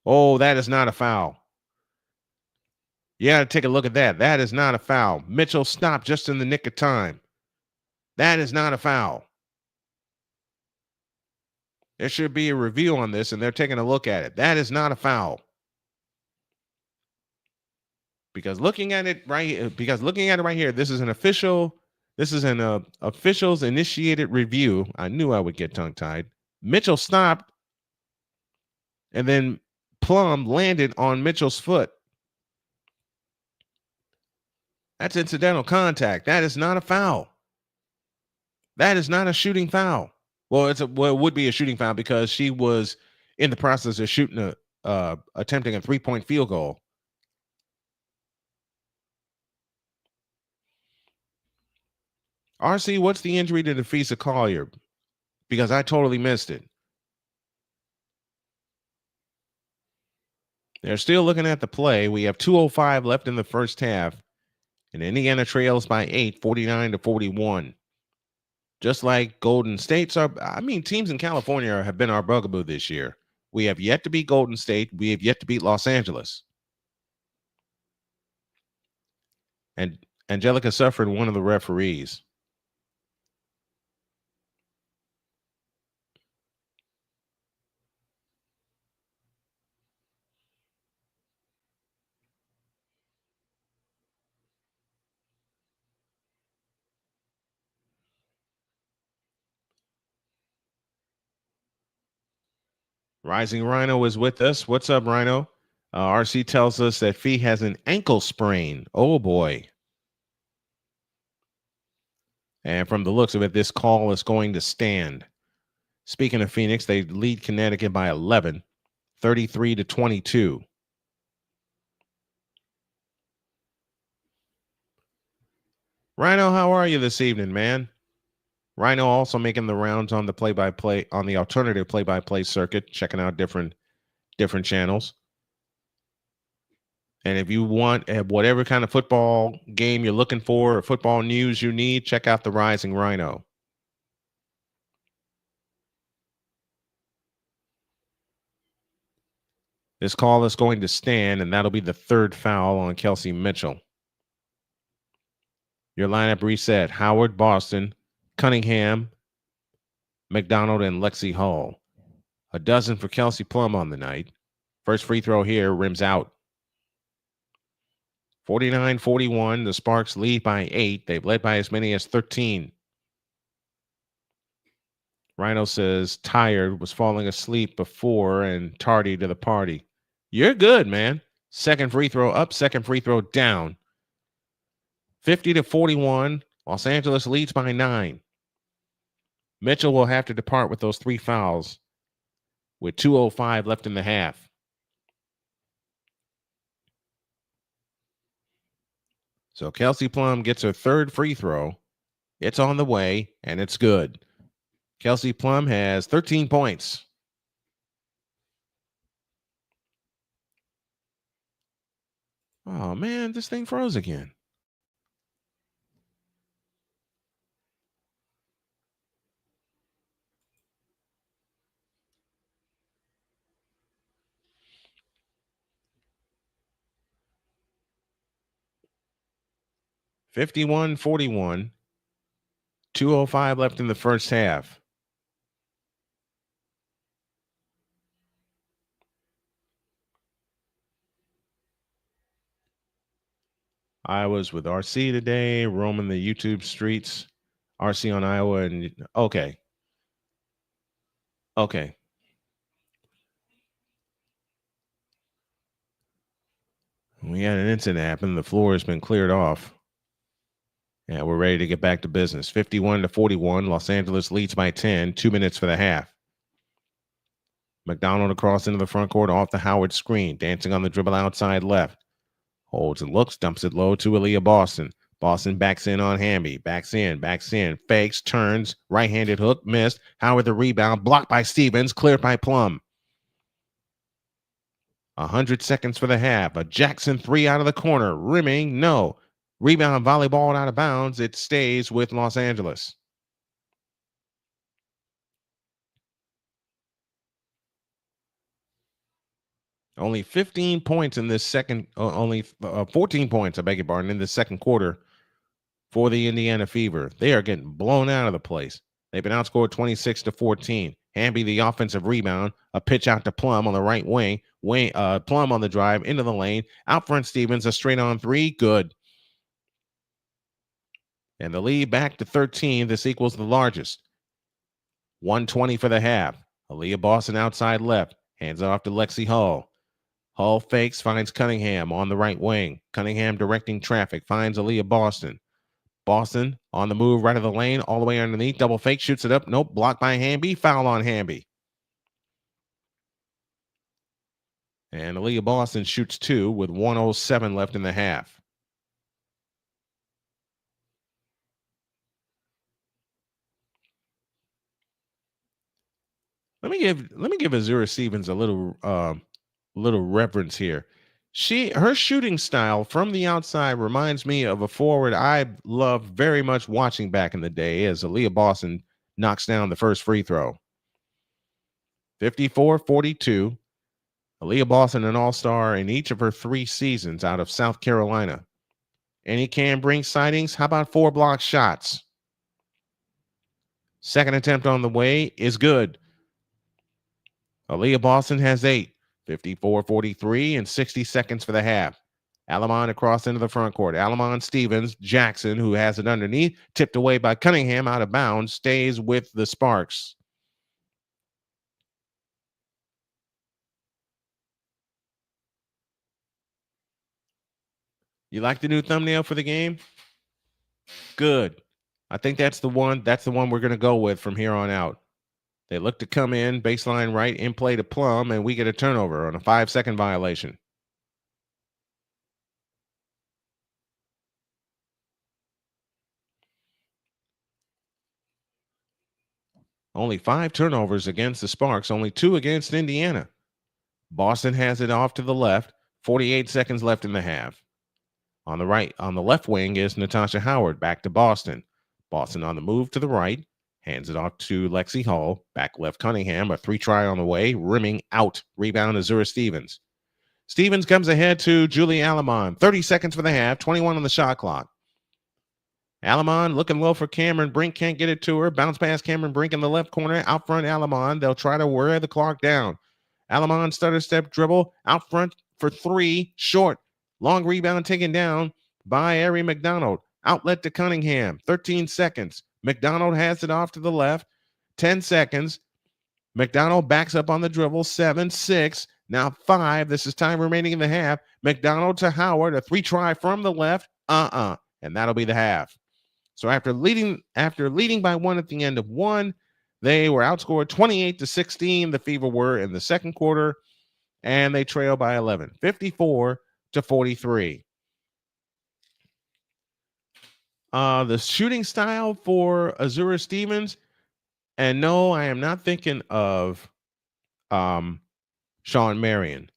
Oh, that is not a foul. You got to take a look at that. That is not a foul. Mitchell stopped just in the nick of time. That is not a foul. There should be a review on this, and they're taking a look at it. That is not a foul. Because looking at it right here, this is an officials initiated review. I knew I would get tongue-tied. Mitchell stopped, and then Plum landed on Mitchell's foot. That's incidental contact. That is not a foul. That is not a shooting foul. Well, it would be a shooting foul because she was in the process of shooting attempting a 3-point field goal. RC, what's the injury to NaLyssa Collier? Because I totally missed it. They're still looking at the play. We have 2:05 left in the first half, and Indiana trails by 8, 49-41. Just like Golden State's teams in California have been our bugaboo this year. We have yet to beat Golden State. We have yet to beat Los Angeles. And Angelica suffered one of the referees. Rising Rhino is with us. What's up, Rhino? RC tells us that Fee has an ankle sprain. Oh, boy. And from the looks of it, this call is going to stand. Speaking of Phoenix, they lead Connecticut by 11, 33-22. Rhino, how are you this evening, man? Rhino also making the rounds on the play-by-play, on the alternative play-by-play circuit, checking out different channels. And if you want whatever kind of football game you're looking for or football news you need, check out the Rising Rhino. This call is going to stand, and that'll be the third foul on Kelsey Mitchell. Your lineup reset: Howard, Boston, Cunningham, McDonald, and Lexi Hall. A dozen for Kelsey Plum on the night. First free throw here, rims out. 49-41. The Sparks lead by 8. They've led by as many as 13. Rhino says tired, was falling asleep before and tardy to the party. You're good, man. Second free throw up, second free throw down. 50-41. Los Angeles leads by 9. Mitchell will have to depart with those 3 fouls with 2:05 left in the half. So Kelsey Plum gets her third free throw. It's on the way, and it's good. Kelsey Plum has 13 points. Oh, man, this thing froze again. (51-41). 2:05 left in the first half. I was with RC today, roaming the YouTube streets. RC on Iowa, and okay. We had an incident happen. The floor has been cleared off. Yeah, we're ready to get back to business. 51-41. Los Angeles leads by 10. 2 minutes for the half. McDonald across into the front court off the Howard screen. Dancing on the dribble outside left. Holds and looks. Dumps it low to Aaliyah Boston. Boston backs in on Hamby. Backs in. Fakes. Turns. Right-handed hook. Missed. Howard the rebound. Blocked by Stevens. Cleared by Plum. 100 seconds for the half. A Jackson 3 out of the corner. Rimming. No. Rebound volleyball out of bounds. It stays with Los Angeles. Only 15 points in this second, only 14 points, I beg your pardon, in the second quarter for the Indiana Fever. They are getting blown out of the place. They've been outscored 26-14. Hamby, the offensive rebound, a pitch out to Plum on the right wing. Plum on the drive into the lane. Out front, Stevens, a straight on 3. Good. And the lead back to 13. This equals the largest. 1:20 for the half. Aaliyah Boston outside left. Hands off to Lexi Hall. Hall fakes, finds Cunningham on the right wing. Cunningham directing traffic, finds Aaliyah Boston. Boston on the move, right of the lane, all the way underneath. Double fake, shoots it up. Nope, blocked by Hamby. Foul on Hamby. And Aaliyah Boston shoots 2 with 1:07 left in the half. Let me give Azura Stevens a little little reverence here. Her shooting style from the outside reminds me of a forward I loved very much watching back in the day as Aaliyah Boston knocks down the first free throw. 54-42. Aaliyah Boston, an all-star in each of her 3 seasons out of South Carolina. Any can bring sightings? How about 4 block shots? Second attempt on the way is good. Aaliyah Boston has 8. 54-43 and 60 seconds for the half. Alamon across into the front court. Alamon, Stevens, Jackson, who has it underneath, tipped away by Cunningham out of bounds, stays with the Sparks. You like the new thumbnail for the game? Good. I think that's the one. That's the one we're going to go with from here on out. They look to come in, baseline right, in play to Plum, and we get a turnover on a 5-second violation. Only 5 turnovers against the Sparks, only 2 against Indiana. Boston has it off to the left, 48 seconds left in the half. On the right, on the left wing is Natasha Howard, back to Boston. Boston on the move to the right, hands it off to Lexi Hall, back left Cunningham, a 3-try on the way, rimming out, rebound Azura Stevens. Stevens comes ahead to Julie Alamon, 30 seconds for the half, 21 on the shot clock. Alamon looking low for Cameron Brink, can't get it to her, bounce past Cameron Brink in the left corner, out front Alamon, they'll try to wear the clock down. Alamon stutter step dribble, out front for 3, short. Long rebound taken down by Ari McDonald. Outlet to Cunningham. 13 seconds. McDonald has it off to the left. 10 seconds. McDonald backs up on the dribble. 7, 6. Now 5. This is time remaining in the half. McDonald to Howard. A 3-try from the left. And that'll be the half. So after leading by 1 at the end of 1, they were outscored 28-16. The Fever were in the second quarter, and they trail by 11. 54-43. The shooting style for Azura Stevens, and no, I am not thinking of Sean Marion.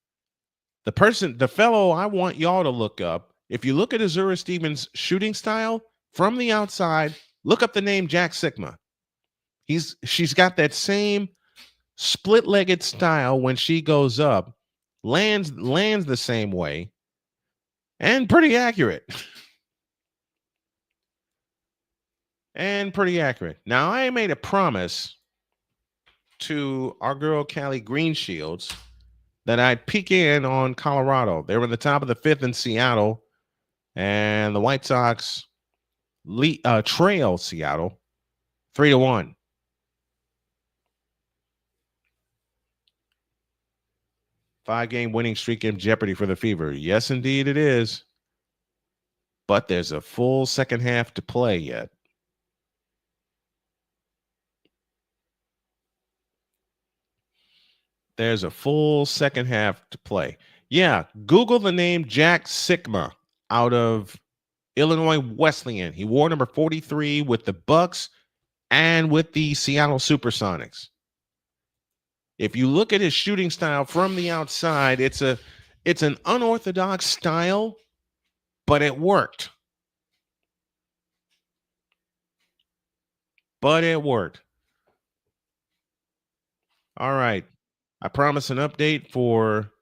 The fellow I want y'all to look up, if you look at Azura Stevens' shooting style from the outside, look up the name Jack Sikma. She's got that same split-legged style when she goes up, lands the same way, and pretty accurate. Now, I made a promise to our girl Callie Greenshields that I'd peek in on Colorado. They were in the top of the 5th in Seattle, and the White Sox trail Seattle 3-1. Five-game winning streak in jeopardy for the Fever. Yes, indeed it is. But there's a full second half to play yet. There's a full second half to play. Yeah, Google the name Jack Sikma out of Illinois Wesleyan. He wore number 43 with the Bucks and with the Seattle Supersonics. If you look at his shooting style from the outside, it's an unorthodox style, but it worked. All right. I promise an update for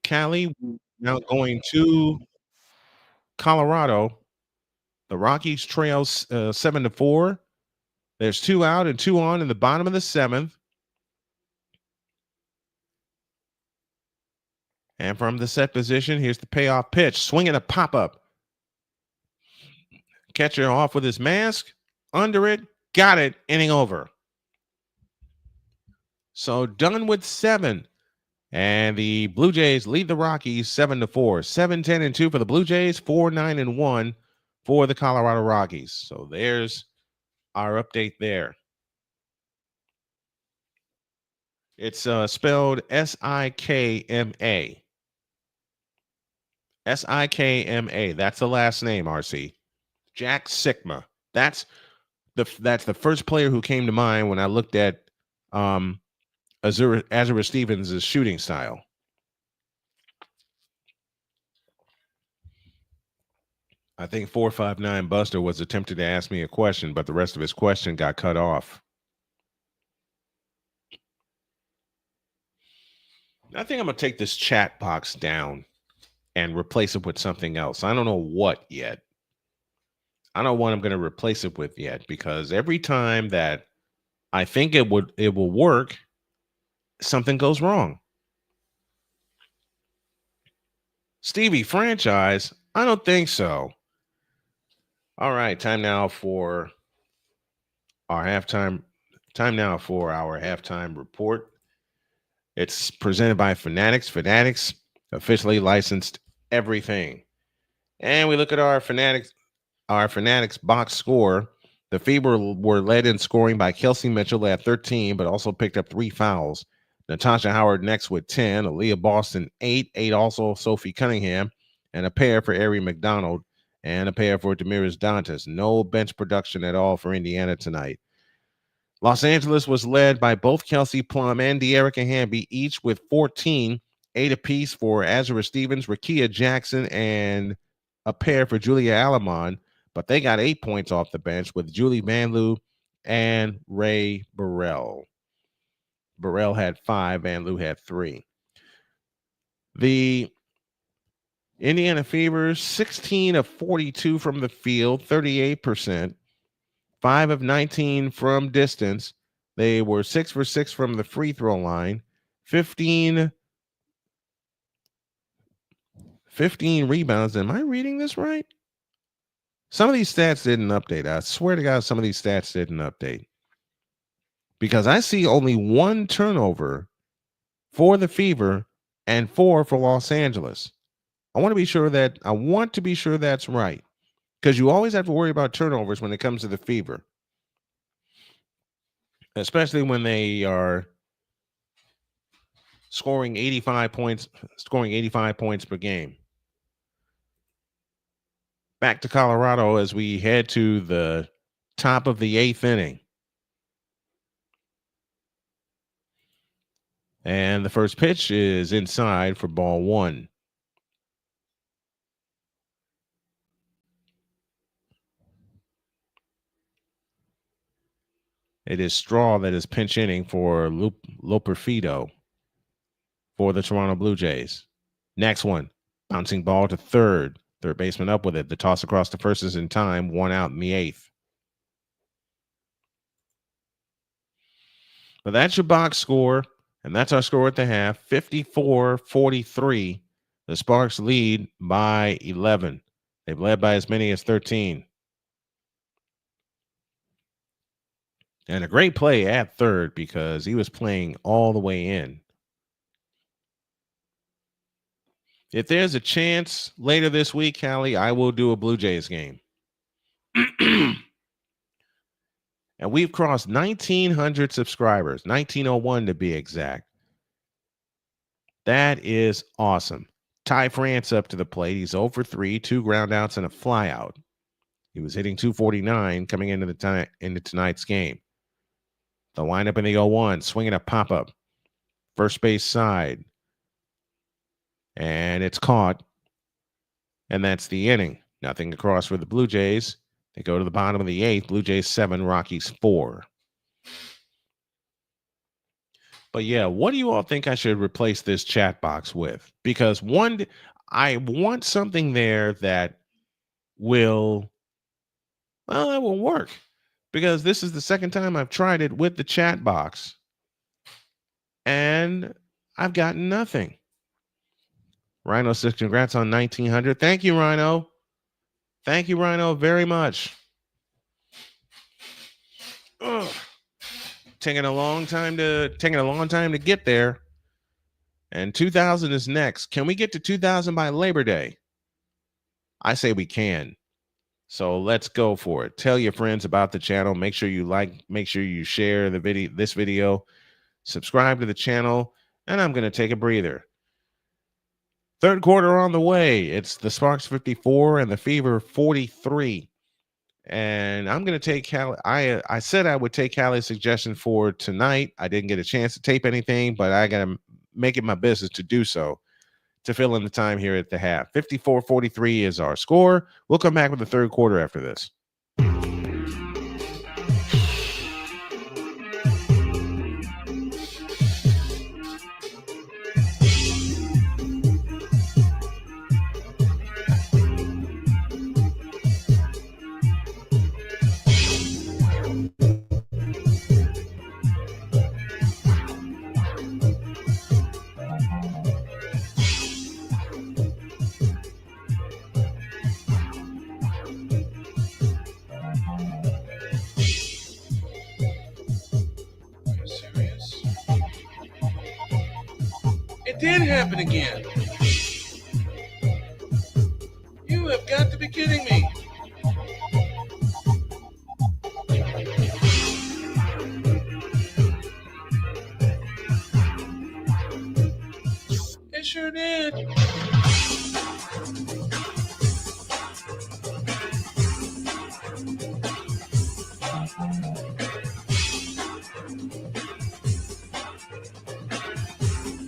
Cali. Now going to Colorado. The Rockies trail 7-4. There's 2 out and 2 on in the bottom of the 7th. And from the set position, here's the payoff pitch. Swinging a pop-up. Catcher off with his mask. Under it. Got it. Inning over. So done with 7. And the Blue Jays lead the Rockies 7-4. 7-10-2 for the Blue Jays. 4-9-1 for the Colorado Rockies. So there's our update there. It's spelled S-I-K-M-A. S-I-K-M-A. That's the last name, RC. Jack Sikma. That's the first player who came to mind when I looked at Azura Stevens' shooting style. I think 459 Buster was attempting to ask me a question, but the rest of his question got cut off. I think I'm going to take this chat box down and replace it with something else. I don't know what yet. I don't know what I'm going to replace it with yet, because every time that I think it will work, something goes wrong. Stevie franchise? I don't think so. All right, time now for our halftime report. It's presented by Fanatics. Fanatics officially licensed everything. And we look at our Fanatics box score. The Fever were led in scoring by Kelsey Mitchell at 13, but also picked up 3 fouls. Natasha Howard next with 10, Aaliyah Boston 8 also Sophie Cunningham, and a pair for Ari McDonald, and a pair for Damiris Dantas. No bench production at all for Indiana tonight. Los Angeles was led by both Kelsey Plum and De'Erica Hamby, each with 14, 8 apiece for Azura Stevens, Rakia Jackson, and a pair for Julia Alamon, but they got 8 points off the bench with Julie Vanloo and Ray Burrell. Burrell had 5, Vanloo had 3. The Indiana Fever, 16 of 42 from the field, 38%. 5 of 19 from distance. They were 6 for 6 from the free throw line. 15 rebounds. Am I reading this right? Some of these stats didn't update. I swear to God, some of these stats didn't update. Because I see only 1 turnover for the Fever and 4 for Los Angeles. I want to be sure that's right. Because you always have to worry about turnovers when it comes to the Fever, especially when they are scoring 85 points per game. Back to Colorado as we head to the top of the 8th inning. And the first pitch is inside for ball 1. It is Straw that is pinch hitting for Loperfido for the Toronto Blue Jays. Next one, bouncing ball to third. Third baseman up with it. The toss across to first is in time. 1 out in the 8th. But that's your box score, and that's our score at the half. 54-43. The Sparks lead by 11. They've led by as many as 13. And a great play at third because he was playing all the way in. If there's a chance later this week, Callie, I will do a Blue Jays game. And we've crossed 1,900 subscribers, 1,901 to be exact. That is awesome. Ty France up to the plate. He's 0 for 3, 2 ground outs and a flyout. He was hitting 249 coming into tonight's game. The lineup in the 0-1, swinging a pop-up. First base side. And it's caught. And that's the inning. Nothing across for the Blue Jays. They go to the bottom of the 8th. Blue Jays 7, Rockies 4. But yeah, what do you all think I should replace this chat box with? Because I want something there that will work. Because this is the second time I've tried it with the chat box. And I've gotten nothing. Rhino says, congrats on 1,900. Thank you, Rhino. Thank you, Rhino, very much. Ugh. Taking a long time to get there. And 2,000 is next. Can we get to 2,000 by Labor Day? I say we can. So let's go for it. Tell your friends about the channel. Make sure you like, make sure you share this video, subscribe to the channel, and I'm going to take a breather. Third quarter on the way. It's the Sparks 54 and the Fever 43. And I'm going to take Callie. I said I would take Callie's suggestion for tonight. I didn't get a chance to tape anything, but I got to make it my business to do so. to fill in the time here at the half. 54-43 is our score. We'll come back with the third quarter after this. It did happen again. You have got to be kidding me. It sure did.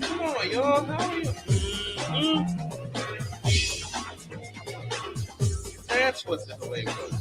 Come on, y'all. How are you? That's what the delay was.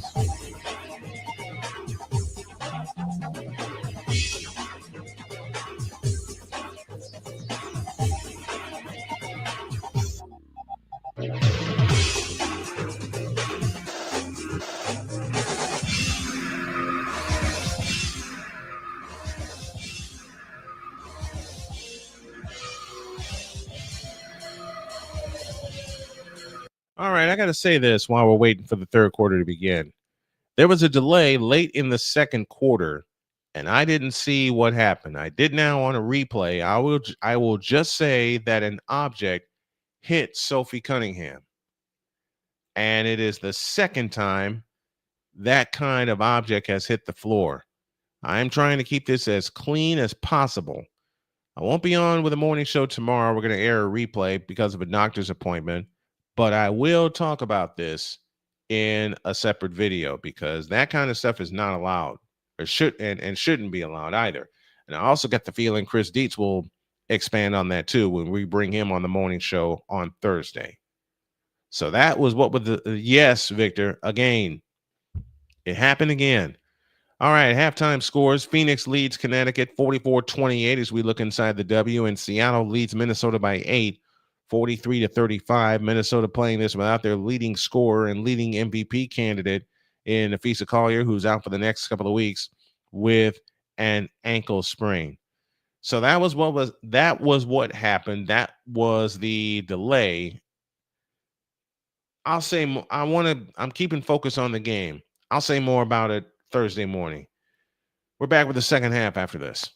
All right, I got to say this while we're waiting for the third quarter to begin. There was a delay late in the second quarter, and I didn't see what happened. I did now on a replay. I will just say that an object hit Sophie Cunningham, and it is the second time that kind of object has hit the floor. I'm trying to keep this as clean as possible. I won't be on with the morning show tomorrow. We're going to air a replay because of a doctor's appointment. But I will talk about this in a separate video because that kind of stuff is not allowed or shouldn't be allowed either. And I also get the feeling Chris Dietz will expand on that too when we bring him on the morning show on Thursday. So that was what was the yes, Victor. Again, it happened again. All right, halftime scores. Phoenix leads Connecticut 44-28 as we look inside the W, and Seattle leads Minnesota by 8. 43-35. Minnesota playing this without their leading scorer and leading MVP candidate in Afisa Collier, who's out for the next couple of weeks with an ankle sprain. So that was what happened. That was the delay. I'll say I'm keeping focus on the game. I'll say more about it Thursday morning. We're back with the second half after this.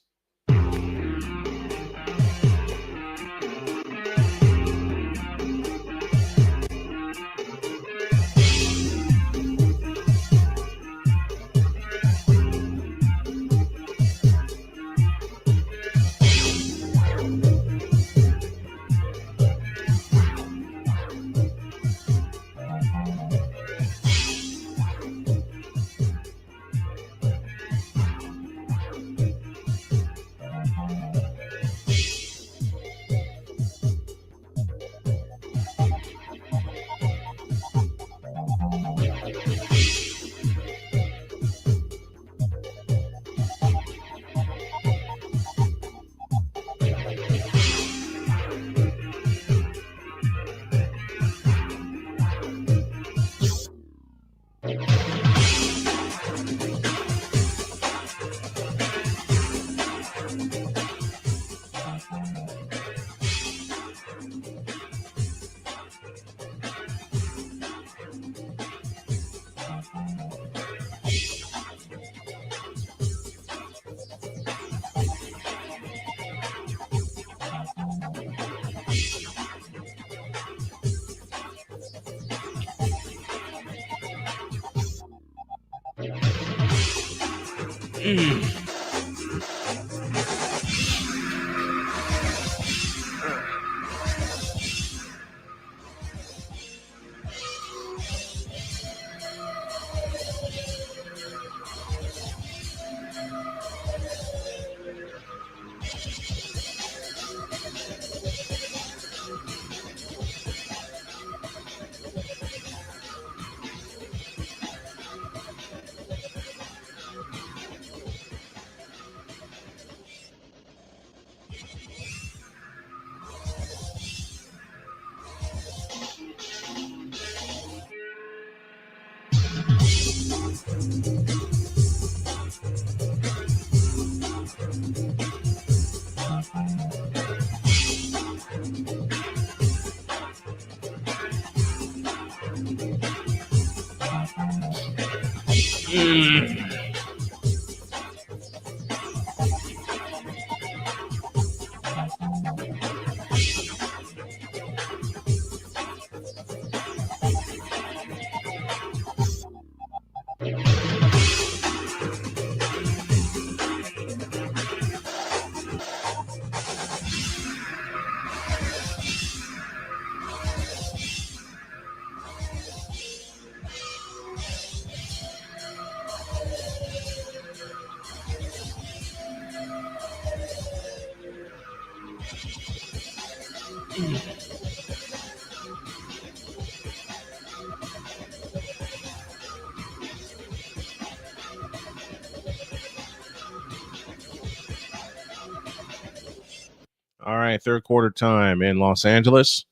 All right, third quarter time in Los Angeles.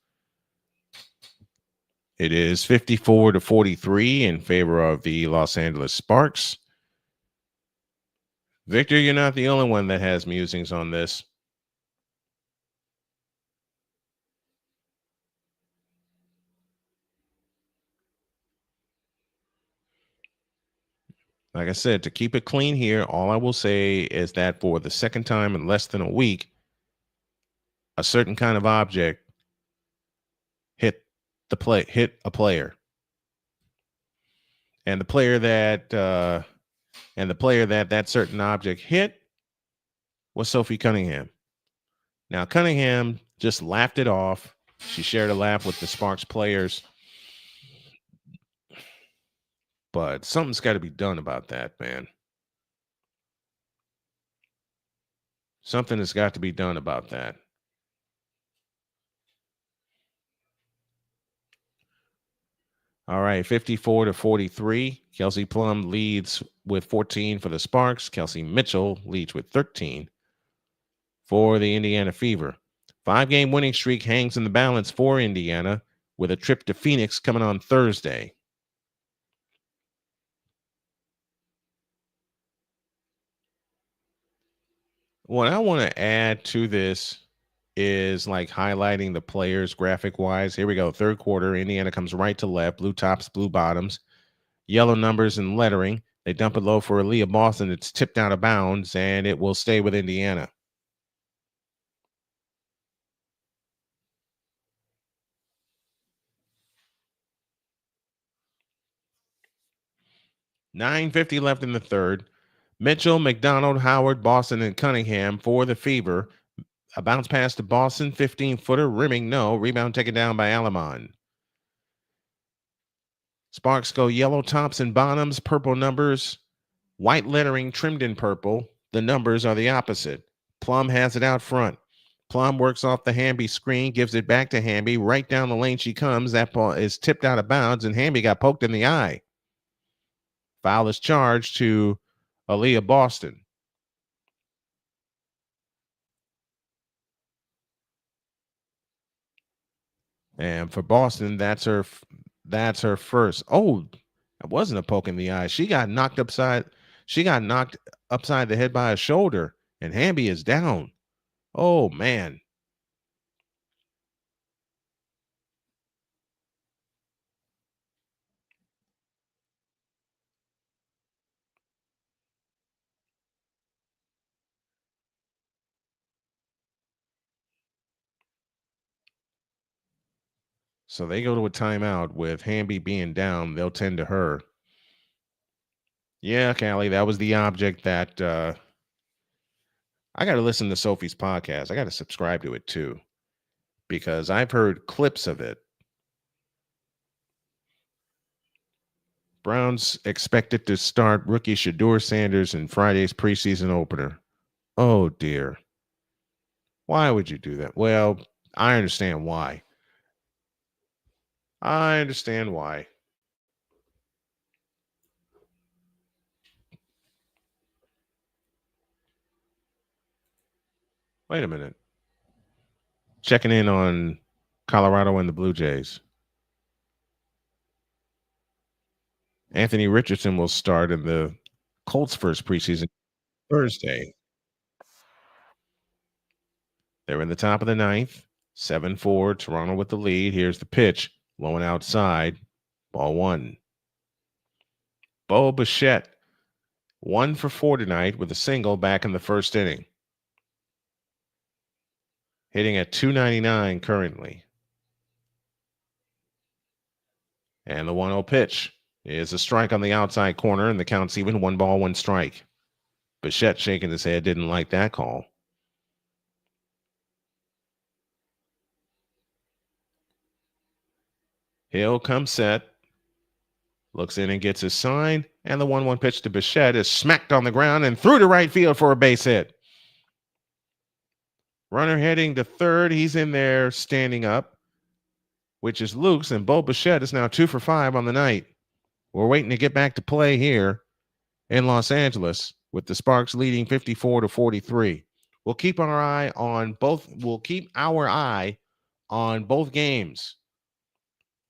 It is 54-43 in favor of the Los Angeles Sparks. Victor, you're not the only one that has musings on this. Like I said, to keep it clean here, all I will say is that for the second time in less than a week, a certain kind of object hit a player. And the player that certain object hit was Sophie Cunningham. Now, Cunningham just laughed it off. She shared a laugh with the Sparks players. But something's got to be done about that, man. Something has got to be done about that. All right, 54-43. Kelsey Plum leads with 14 for the Sparks. Kelsey Mitchell leads with 13 for the Indiana Fever. 5-game winning streak hangs in the balance for Indiana with a trip to Phoenix coming on Thursday. What I want to add to this is like highlighting the players graphic wise. Here we go. Third quarter, Indiana comes right to left, blue tops, blue bottoms, yellow numbers and lettering. They dump it low for Aaliyah Boston. It's tipped out of bounds, and it will stay with Indiana. $9:50 left in the third. Mitchell, McDonald, Howard, Boston, and Cunningham for the Fever. A bounce pass to Boston, 15-footer, rimming, no. Rebound taken down by Alamon. Sparks go yellow tops and bottoms, purple numbers, white lettering trimmed in purple. The numbers are the opposite. Plum has it out front. Plum works off the Hamby screen, gives it back to Hamby. Right down the lane she comes. That ball is tipped out of bounds, and Hamby got poked in the eye. Foul is charged to Aaliyah Boston. And for Boston, that's her first. Oh, it wasn't a poke in the eye. She got knocked upside the head by a shoulder, and Hamby is down. Oh, man. So they go to a timeout with Hamby being down. They'll tend to her. Yeah, Callie, that was the object that I got to listen to Sophie's podcast. I got to subscribe to it too, because I've heard clips of it. Browns expected to start rookie Shedeur Sanders in Friday's preseason opener. Oh, dear. Why would you do that? Well, I understand why. I understand why. Wait a minute. Checking in on Colorado and the Blue Jays. Anthony Richardson will start in the Colts' first preseason Thursday. They're in the top of the ninth. 7-4. Toronto with the lead. Here's the pitch. Blowing outside. Ball one. Bo Bichette, 1 for 4 tonight with a single back in the first inning. Hitting at .299 currently. And the 1-0 pitch is a strike on the outside corner, and the count's even. 1 ball, 1 strike. Bichette shaking his head, didn't like that call. Hill comes set. Looks in and gets his sign, and the 1-1 pitch to Bichette is smacked on the ground and through to right field for a base hit. Runner heading to third. He's in there standing up, which is Luke's, and Bo Bichette is now 2 for 5 on the night. We're waiting to get back to play here in Los Angeles with the Sparks leading 54-43. We'll keep our eye on both. We'll keep our eye on both games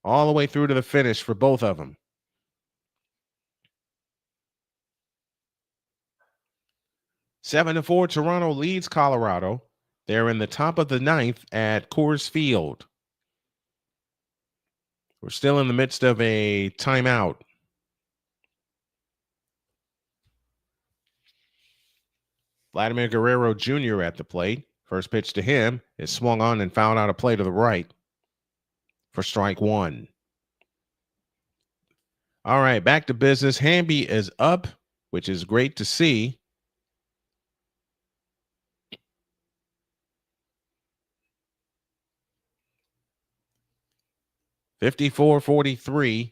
all the way through to the finish for both of them. Seven to 4, Toronto leads Colorado. They're in the top of the 9th at Coors Field. We're still in the midst of a timeout. Vladimir Guerrero Jr. at the plate. First pitch to him is swung on and fouled out of play to the right for strike 1. All right, back to business. Hamby is up, which is great to see. (54-43).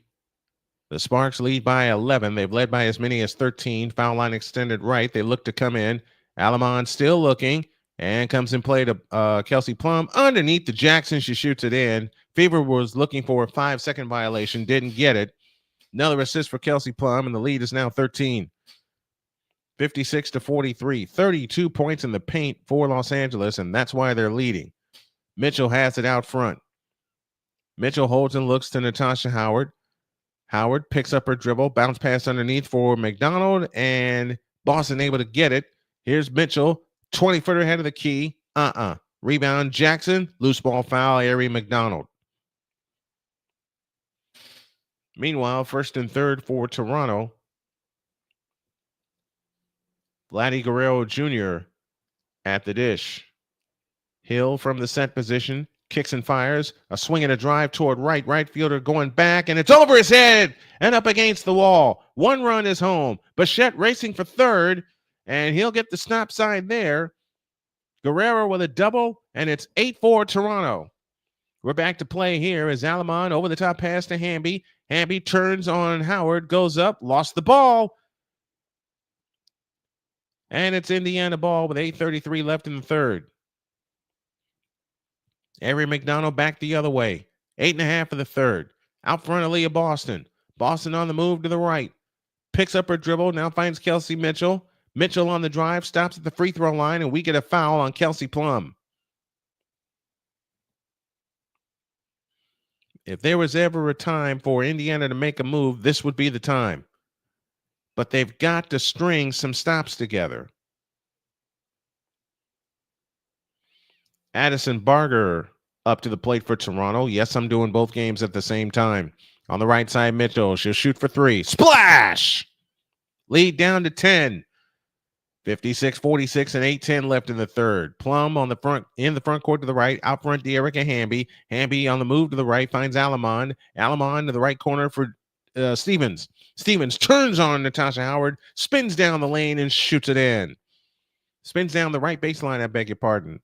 The Sparks lead by 11. They've led by as many as 13. Foul line extended right. They look to come in. Alamon still looking and comes in play to Kelsey Plum underneath the Jackson. She shoots it in. Fever was looking for a 5-second violation. Didn't get it. Another assist for Kelsey Plum, and the lead is now 13. 56-43. 32 points in the paint for Los Angeles, and that's why they're leading. Mitchell has it out front. Mitchell holds and looks to Natasha Howard. Howard picks up her dribble, bounce pass underneath for McDonald, and Boston able to get it. Here's Mitchell, 20-footer ahead of the key. Rebound Jackson, loose ball foul, Ari McDonald. Meanwhile, first and third for Toronto. Vladdy Guerrero Jr. at the dish. Hill from the set position. Kicks and fires. A swing and a drive toward right. Right fielder going back, and it's over his head and up against the wall. 1 run is home. Bichette racing for third, and he'll get the stop sign there. Guerrero with a double, and it's 8-4 Toronto. We're back to play here as Alamon over the top pass to Hamby. Hamby turns on Howard, goes up, lost the ball. And it's Indiana ball with 8:33 left in the third. Ari McDonald back the other way. 8.5 of the third. Out front, Aaliyah Boston. Boston on the move to the right. Picks up her dribble, now finds Kelsey Mitchell. Mitchell on the drive, stops at the free throw line, and we get a foul on Kelsey Plum. If there was ever a time for Indiana to make a move, this would be the time. But they've got to string some stops together. Addison Barger up to the plate for Toronto. Yes, I'm doing both games at the same time. On the right side, Mitchell. She'll shoot for 3. Splash! Lead down to 10. 56-46 and 8:10 left in the third. Plum on the front, in the front court to the right. Out front, De'Erica Hamby. Hamby on the move to the right finds Alamon. Alamon to the right corner for Stevens. Stevens turns on Natasha Howard, spins down the lane and shoots it in. Spins down the right baseline, I beg your pardon.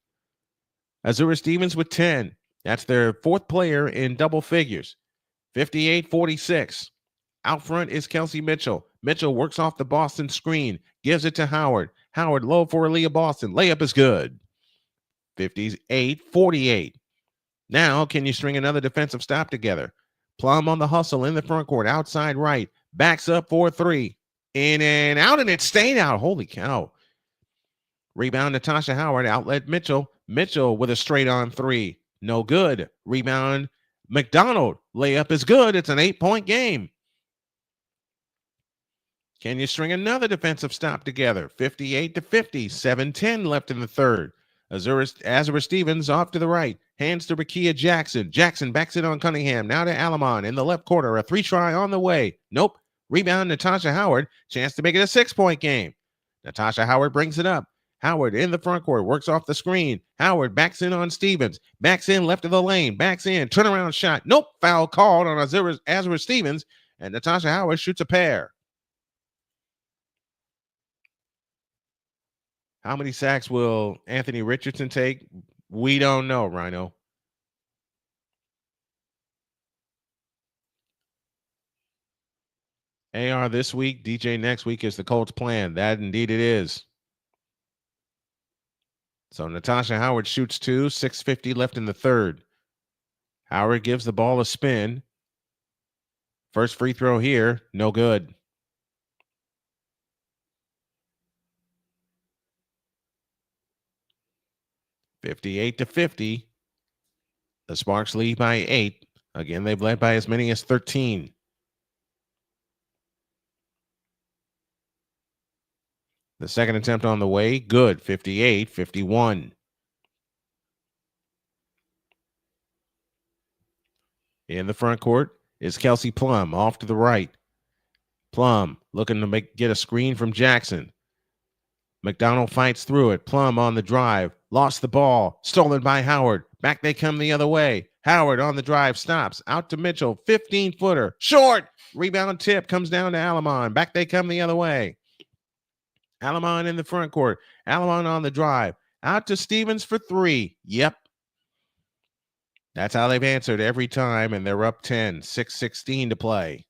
Azura Stevens with 10. That's their 4th player in double figures. 58-46. Out front is Kelsey Mitchell. Mitchell works off the Boston screen, gives it to Howard. Howard low for Aaliyah Boston. Layup is good. 58-48. Now, can you string another defensive stop together? Plum on the hustle in the front court, outside right. Backs up for 3. In and out, and it stayed out. Holy cow. Rebound Natasha Howard, outlet Mitchell. Mitchell with a straight on 3. No good. Rebound McDonald. Layup is good. It's an 8-point game. Can you string another defensive stop together? 58-50. 7:10 left in the third. Azura Stevens off to the right. Hands to Rakia Jackson. Jackson backs it on Cunningham. Now to Alamon in the left corner. A 3-try on the way. Nope. Rebound, Natasha Howard. Chance to make it a 6-point game. Natasha Howard brings it up. Howard in the front court, works off the screen. Howard backs in on Stevens. Backs in left of the lane. Backs in. Turnaround shot. Nope. Foul called on Azura Stevens. And Natasha Howard shoots a pair. How many sacks will Anthony Richardson take? We don't know, Rhino. AR this week, DJ next week is the Colts' plan. That indeed it is. So Natasha Howard shoots 2, 6:50 left in the third. Howard gives the ball a spin. First free throw here, no good. (58-50). The Sparks lead by 8. Again, they've led by as many as 13. The second attempt on the way, good, 58-51. In the front court is Kelsey Plum off to the right. Plum looking to get a screen from Jackson. McDonald fights through it. Plum on the drive. Lost the ball. Stolen by Howard. Back they come the other way. Howard on the drive stops. Out to Mitchell. 15-footer. Short. Rebound tip comes down to Alamon. Back they come the other way. Alamon in the front court. Alamon on the drive. Out to Stevens for 3. Yep. That's how they've answered every time, and they're up 10. 6:16 to play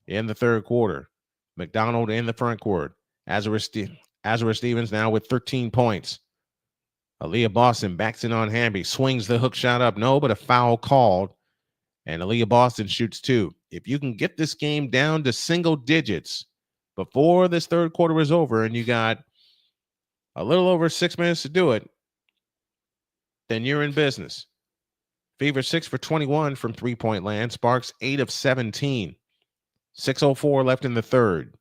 in the third quarter. McDonald in the front court. Azura Stevens now with 13 points. Aaliyah Boston backs in on Hamby. Swings the hook shot up. No, but a foul called. And Aaliyah Boston shoots 2. If you can get this game down to single digits before this third quarter is over and you got a little over 6 minutes to do it, then you're in business. Fever 6 for 21 from three-point land. Sparks 8 of 17. 6:04 left in the third.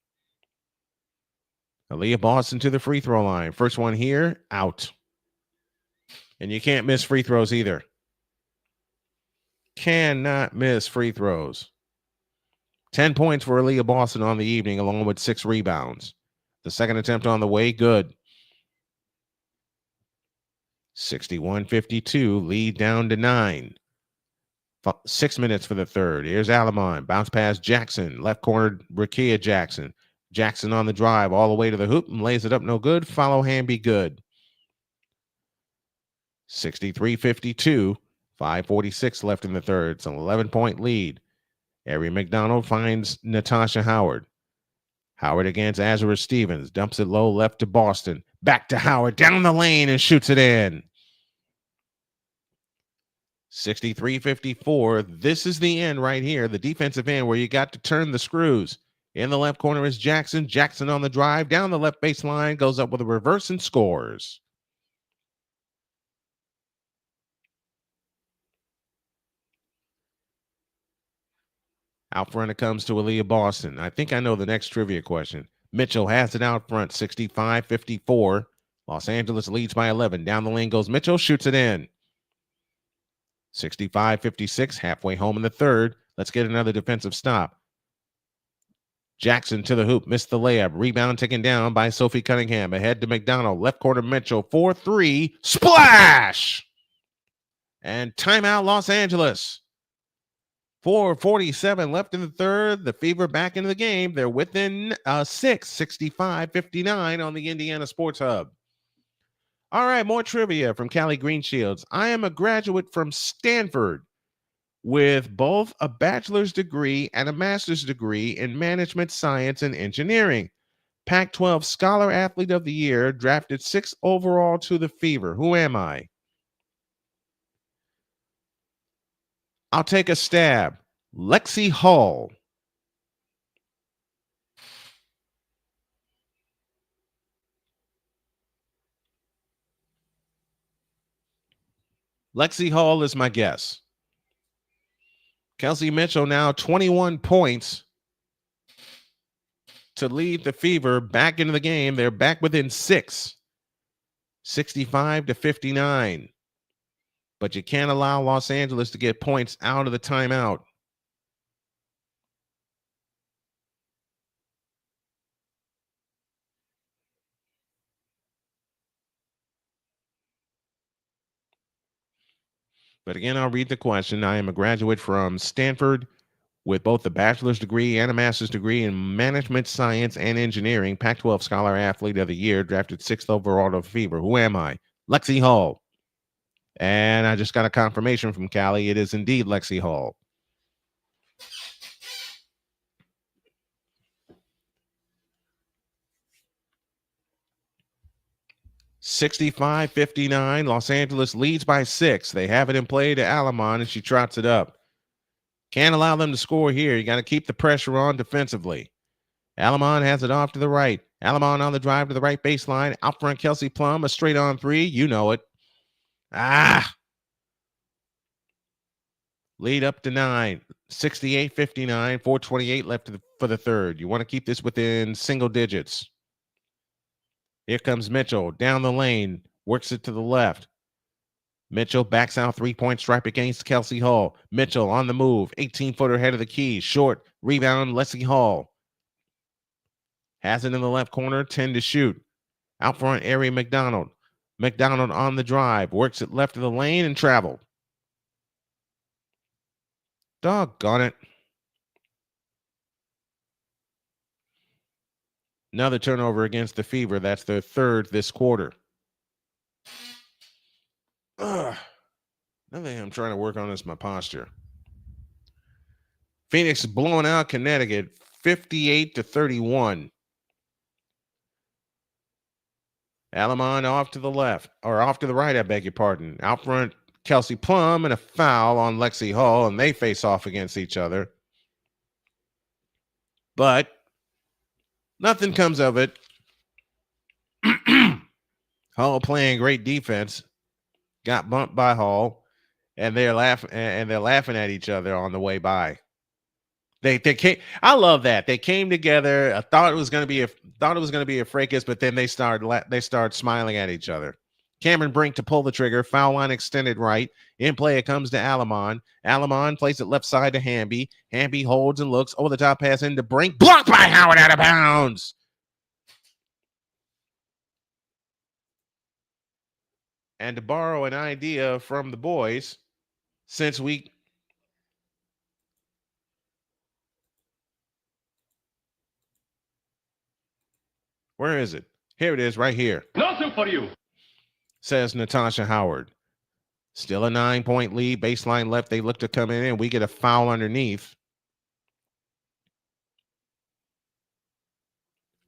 Aaliyah Boston to the free throw line. First one here, out. And you can't miss free throws either. Cannot miss free throws. 10 points for Aaliyah Boston on the evening, along with 6 rebounds. The second attempt on the way, good. 61-52, lead down to 9. 6 minutes for the third. Here's Alamon. Bounce pass Jackson. Left corner, Rakia Jackson. Jackson on the drive all the way to the hoop and lays it up no good. Follow Hamby good. 63-52. 5:46 left in the third. It's an 11-point lead. Ari McDonald finds Natasha Howard. Howard against Azura Stevens. Dumps it low left to Boston. Back to Howard. Down the lane and shoots it in. 63-54. This is the end right here. The defensive end where you got to turn the screws. In the left corner is Jackson. Jackson on the drive. Down the left baseline. Goes up with a reverse and scores. Out front it comes to Aaliyah Boston. I think I know the next trivia question. Mitchell has it out front. 65-54. Los Angeles leads by 11. Down the lane goes Mitchell. Shoots it in. 65-56. Halfway home in the third. Let's get another defensive stop. Jackson to the hoop. Missed the layup. Rebound taken down by Sophie Cunningham. Ahead to McDonald. Left corner Mitchell. 4-3. Splash! And timeout Los Angeles. 4:47 left in the third. The Fever back into the game. They're within 6, 65-59 on the Indiana Sports Hub. All right, more trivia from Callie Greenshields. I am a graduate from Stanford with both a bachelor's degree and a master's degree in management science and engineering. Pac-12 Scholar Athlete of the Year, drafted 6th overall to the Fever. Who am I? I'll take a stab. Lexi Hall. Lexi Hall is my guess. Kelsey Mitchell now 21 points to lead the Fever back into the game. They're back within 6. 65-59. But you can't allow Los Angeles to get points out of the timeout. But again, I'll read the question. I am a graduate from Stanford with both a bachelor's degree and a master's degree in management science and engineering. Pac-12 Scholar Athlete of the Year, drafted 6th overall to Fever. Who am I? Lexi Hall. And I just got a confirmation from Callie. It is indeed Lexi Hall. (65-59). Los Angeles leads by 6. They have it in play to Alamon, and she trots it up. Can't allow them to score here. You got to keep the pressure on defensively. Alamon has it off to the right. Alamon on the drive to the right baseline. Out front, Kelsey Plum, a straight on 3. You know it. Lead up to 9. 68-59. 4:28 left for the third. You want to keep this within single digits. Here comes Mitchell down the lane. Works it to the left. Mitchell backs out 3-point stripe against Kelsey Hall. Mitchell on the move. 18-footer head of the key. Short. Rebound, Leslie Hall. Has it in the left corner. 10 to shoot. Out front, Ari McDonald. McDonald on the drive. Works it left of the lane and traveled. Doggone it. Another turnover against the Fever. That's their third this quarter. Another thing I'm trying to work on is my posture. Phoenix blowing out Connecticut 58-31. Alamon off to the left, or off to the right, I beg your pardon. Out front, Kelsey Plum, and a foul on Lexi Hall, and they face off against each other. But nothing comes of it. Hall playing great defense. Got bumped by Hall, and they're laughing at each other on the way by. They came. I love that they came together. I thought it was going to be a fracas, but then they start smiling at each other. Cameron Brink to pull the trigger. Foul line extended right. In play, it comes to Alamon. Alamon plays it left side to Hamby. Hamby holds and looks over the top pass into Brink. Blocked by Howard, out of bounds. And to borrow an idea from the boys, since we where is it? Here it is, right here. Nothing for you, says Natasha Howard. Still a 9-point lead. Baseline left. They look to come in, and we get a foul underneath.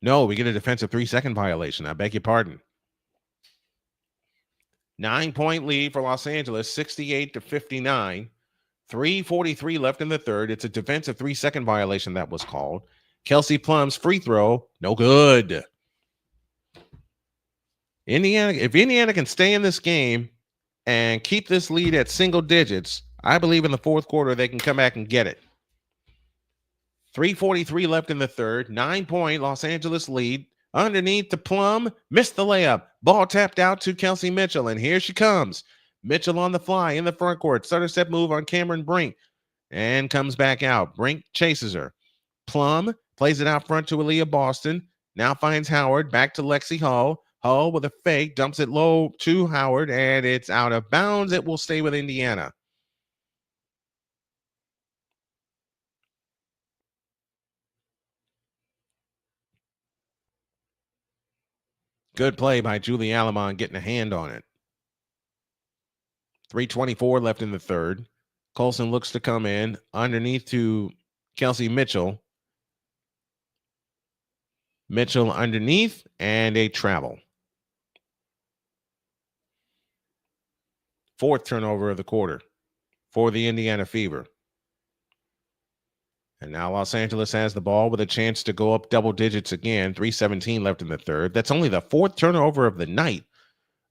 No, we get a defensive 3-second violation. I beg your pardon. 9-point lead for Los Angeles, 68-59. 3:43 left in the third. It's a defensive 3-second violation that was called. Kelsey Plum's free throw, no good. If Indiana can stay in this game and keep this lead at single digits, I believe in the fourth quarter they can come back and get it. 3:43 left in the third. 9-point Los Angeles lead. Underneath the Plum, missed the layup. Ball tapped out to Kelsey Mitchell, and here she comes. Mitchell on the fly in the front court. Stutter step move on Cameron Brink and comes back out. Brink chases her. Plum plays it out front to Aaliyah Boston. Now finds Howard. Back to Lexi Hall. Hall with a fake. Dumps it low to Howard, and it's out of bounds. It will stay with Indiana. Good play by Julie Alamon getting a hand on it. 3:24 left in the third. Colson looks to come in underneath to Kelsey Mitchell. Mitchell underneath and a travel. Fourth turnover of the quarter for the Indiana Fever. And now Los Angeles has the ball with a chance to go up double digits again. 3:17 left in the third. That's only the fourth turnover of the night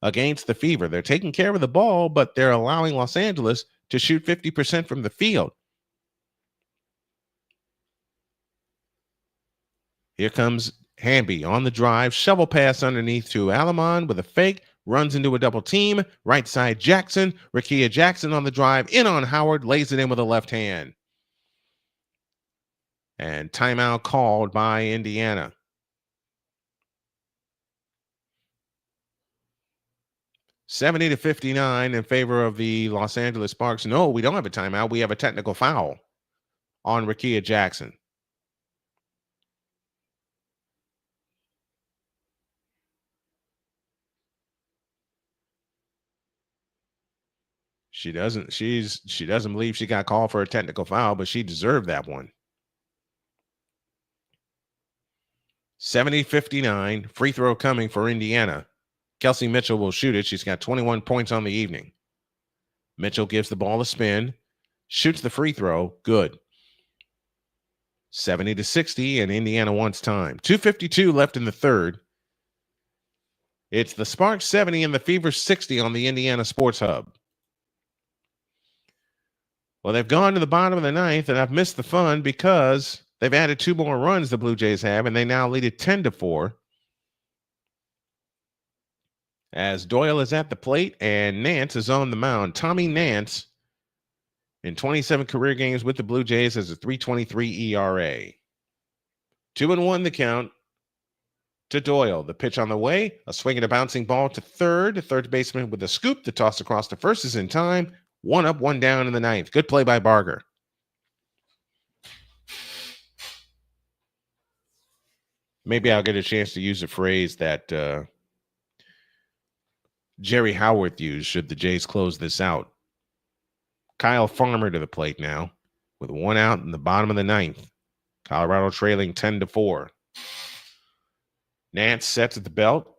against the Fever. They're taking care of the ball, but they're allowing Los Angeles to shoot 50% from the field. Here comes Hamby on the drive. Shovel pass underneath to Alamon with a fake. Runs into a double team. Right side Jackson. Rakia Jackson on the drive. In on Howard. Lays it in with a left hand. And timeout called by Indiana. 70-59 in favor of the Los Angeles Sparks. No, we don't have a timeout. We have a technical foul on Rakia Jackson. She doesn't believe she got called for a technical foul, but she deserved that one. 70-59, free throw coming for Indiana. Kelsey Mitchell will shoot it. She's got 21 points on the evening. Mitchell gives the ball a spin, shoots the free throw, good. 70-60, and Indiana wants time. 2:52 left in the third. It's the Sparks 70 and the Fever 60 on the Indiana Sports Hub. Well, they've gone to the bottom of the ninth, and I've missed the fun because they've added 2 more runs, the Blue Jays have, and they now lead it 10-4. As Doyle is at the plate and Nance is on the mound. Tommy Nance, in 27 career games with the Blue Jays, has a 3.23 ERA. 2-1 the count to Doyle. The pitch on the way, a swing and a bouncing ball to third. The third baseman with a scoop. The toss across to first is in time. 1 up, 1 down in the ninth. Good play by Barger. Maybe I'll get a chance to use a phrase that Jerry Howarth used should the Jays close this out. Kyle Farmer to the plate now with 1 out in the bottom of the ninth. Colorado trailing 10-4. Nance sets at the belt,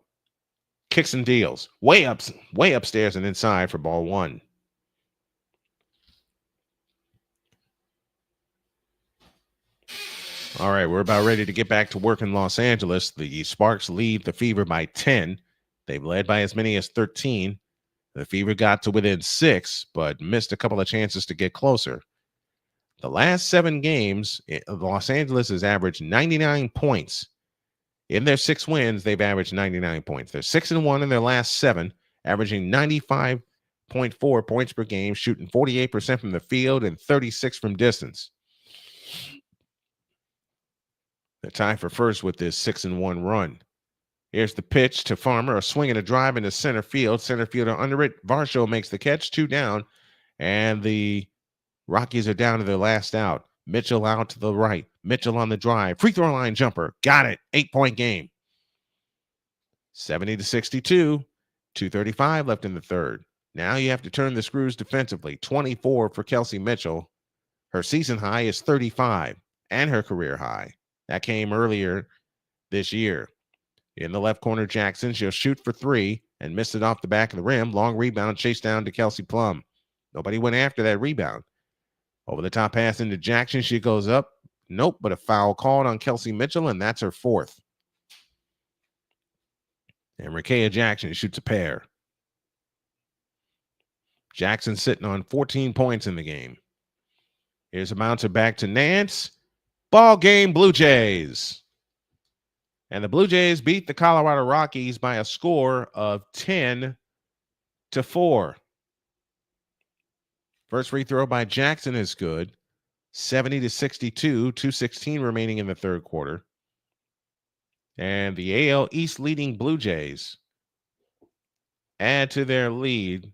kicks and deals. Way upstairs and inside for ball 1. All right, we're about ready to get back to work in Los Angeles. The Sparks lead the Fever by 10. They've led by as many as 13. The Fever got to within 6, but missed a couple of chances to get closer. The last 7 games, Los Angeles has averaged 99 points. In their 6 wins, they've averaged 99 points. They're 6-1 in their last 7, averaging 95.4 points per game, shooting 48% from the field and 36% from distance. They're tied for first with this 6-1 run. Here's the pitch to Farmer, a swing and a drive into center field. Center fielder under it. Varsho makes the catch, 2 down, and the Rockies are down to their last out. Mitchell out to the right. Mitchell on the drive. Free throw line jumper. Got it. 8-point game. 70-62. 2:35 left in the third. Now you have to turn the screws defensively. 24 for Kelsey Mitchell. Her season high is 35 and her career high. That came earlier this year. In the left corner, Jackson. She'll shoot for 3 and missed it off the back of the rim. Long rebound, chased down to Kelsey Plum. Nobody went after that rebound. Over the top pass into Jackson. She goes up. Nope, but a foul called on Kelsey Mitchell, and that's her 4th. And Rakia Jackson shoots a pair. Jackson sitting on 14 points in the game. Here's a bouncer back to Nance. Ball game, Blue Jays. And the Blue Jays beat the Colorado Rockies by a score of 10-4. First free throw by Jackson is good. 70-62, 2:16 remaining in the third quarter. And the AL East leading Blue Jays add to their lead.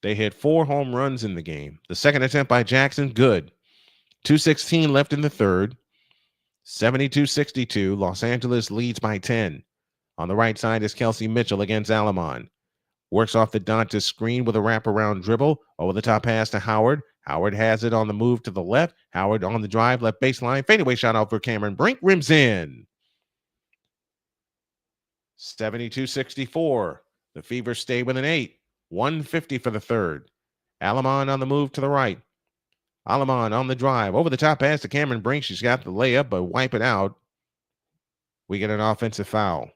They hit 4 home runs in the game. The second attempt by Jackson, good. 2:16 left in the third. 72-62. Los Angeles leads by 10. On the right side is Kelsey Mitchell against Alamon. Works off the Dantas screen with a wraparound dribble. Over the top pass to Howard. Howard has it on the move to the left. Howard on the drive, left baseline. Fadeaway shot out for Cameron Brink. Rims in. 72-64. The Fever stay with an 8. 150 for the third. Alamon on the move to the right. Alamon on the drive. Over the top pass to Cameron Brink. She's got the layup, but wipe it out. We get an offensive foul.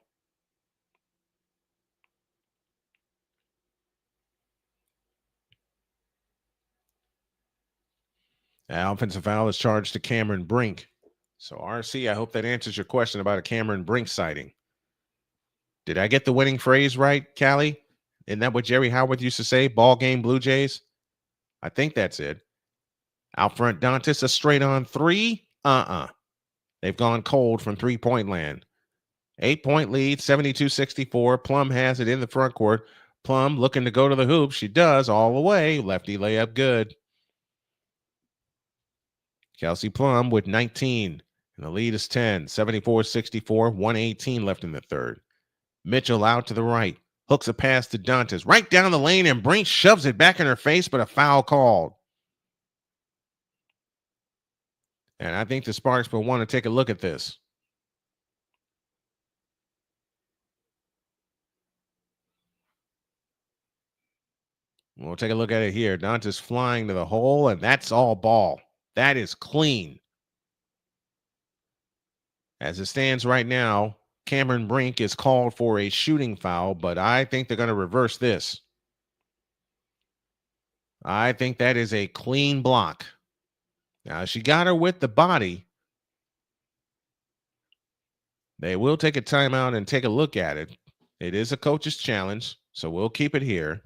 That offensive foul is charged to Cameron Brink. So, RC, I hope that answers your question about a Cameron Brink sighting. Did I get the winning phrase right, Callie? Isn't that what Jerry Howard used to say? Ball game, Blue Jays? I think that's it. Out front, Dantas, a straight on 3. They've gone cold from 3-point land. 8-point lead, 72-64. Plum has it in the front court. Plum looking to go to the hoop. She does all the way. Lefty layup good. Kelsey Plum with 19. And the lead is 10. 74-64. 118 left in the third. Mitchell out to the right. Hooks a pass to Dantes. Right down the lane, and Brink shoves it back in her face, but a foul called. And I think the Sparks will want to take a look at this. We'll take a look at it here. Dantes flying to the hole, and that's all ball. That is clean. As it stands right now, Cameron Brink is called for a shooting foul, but I think they're going to reverse this. I think that is a clean block. Now, she got her with the body. They will take a timeout and take a look at it. It is a coach's challenge, so we'll keep it here.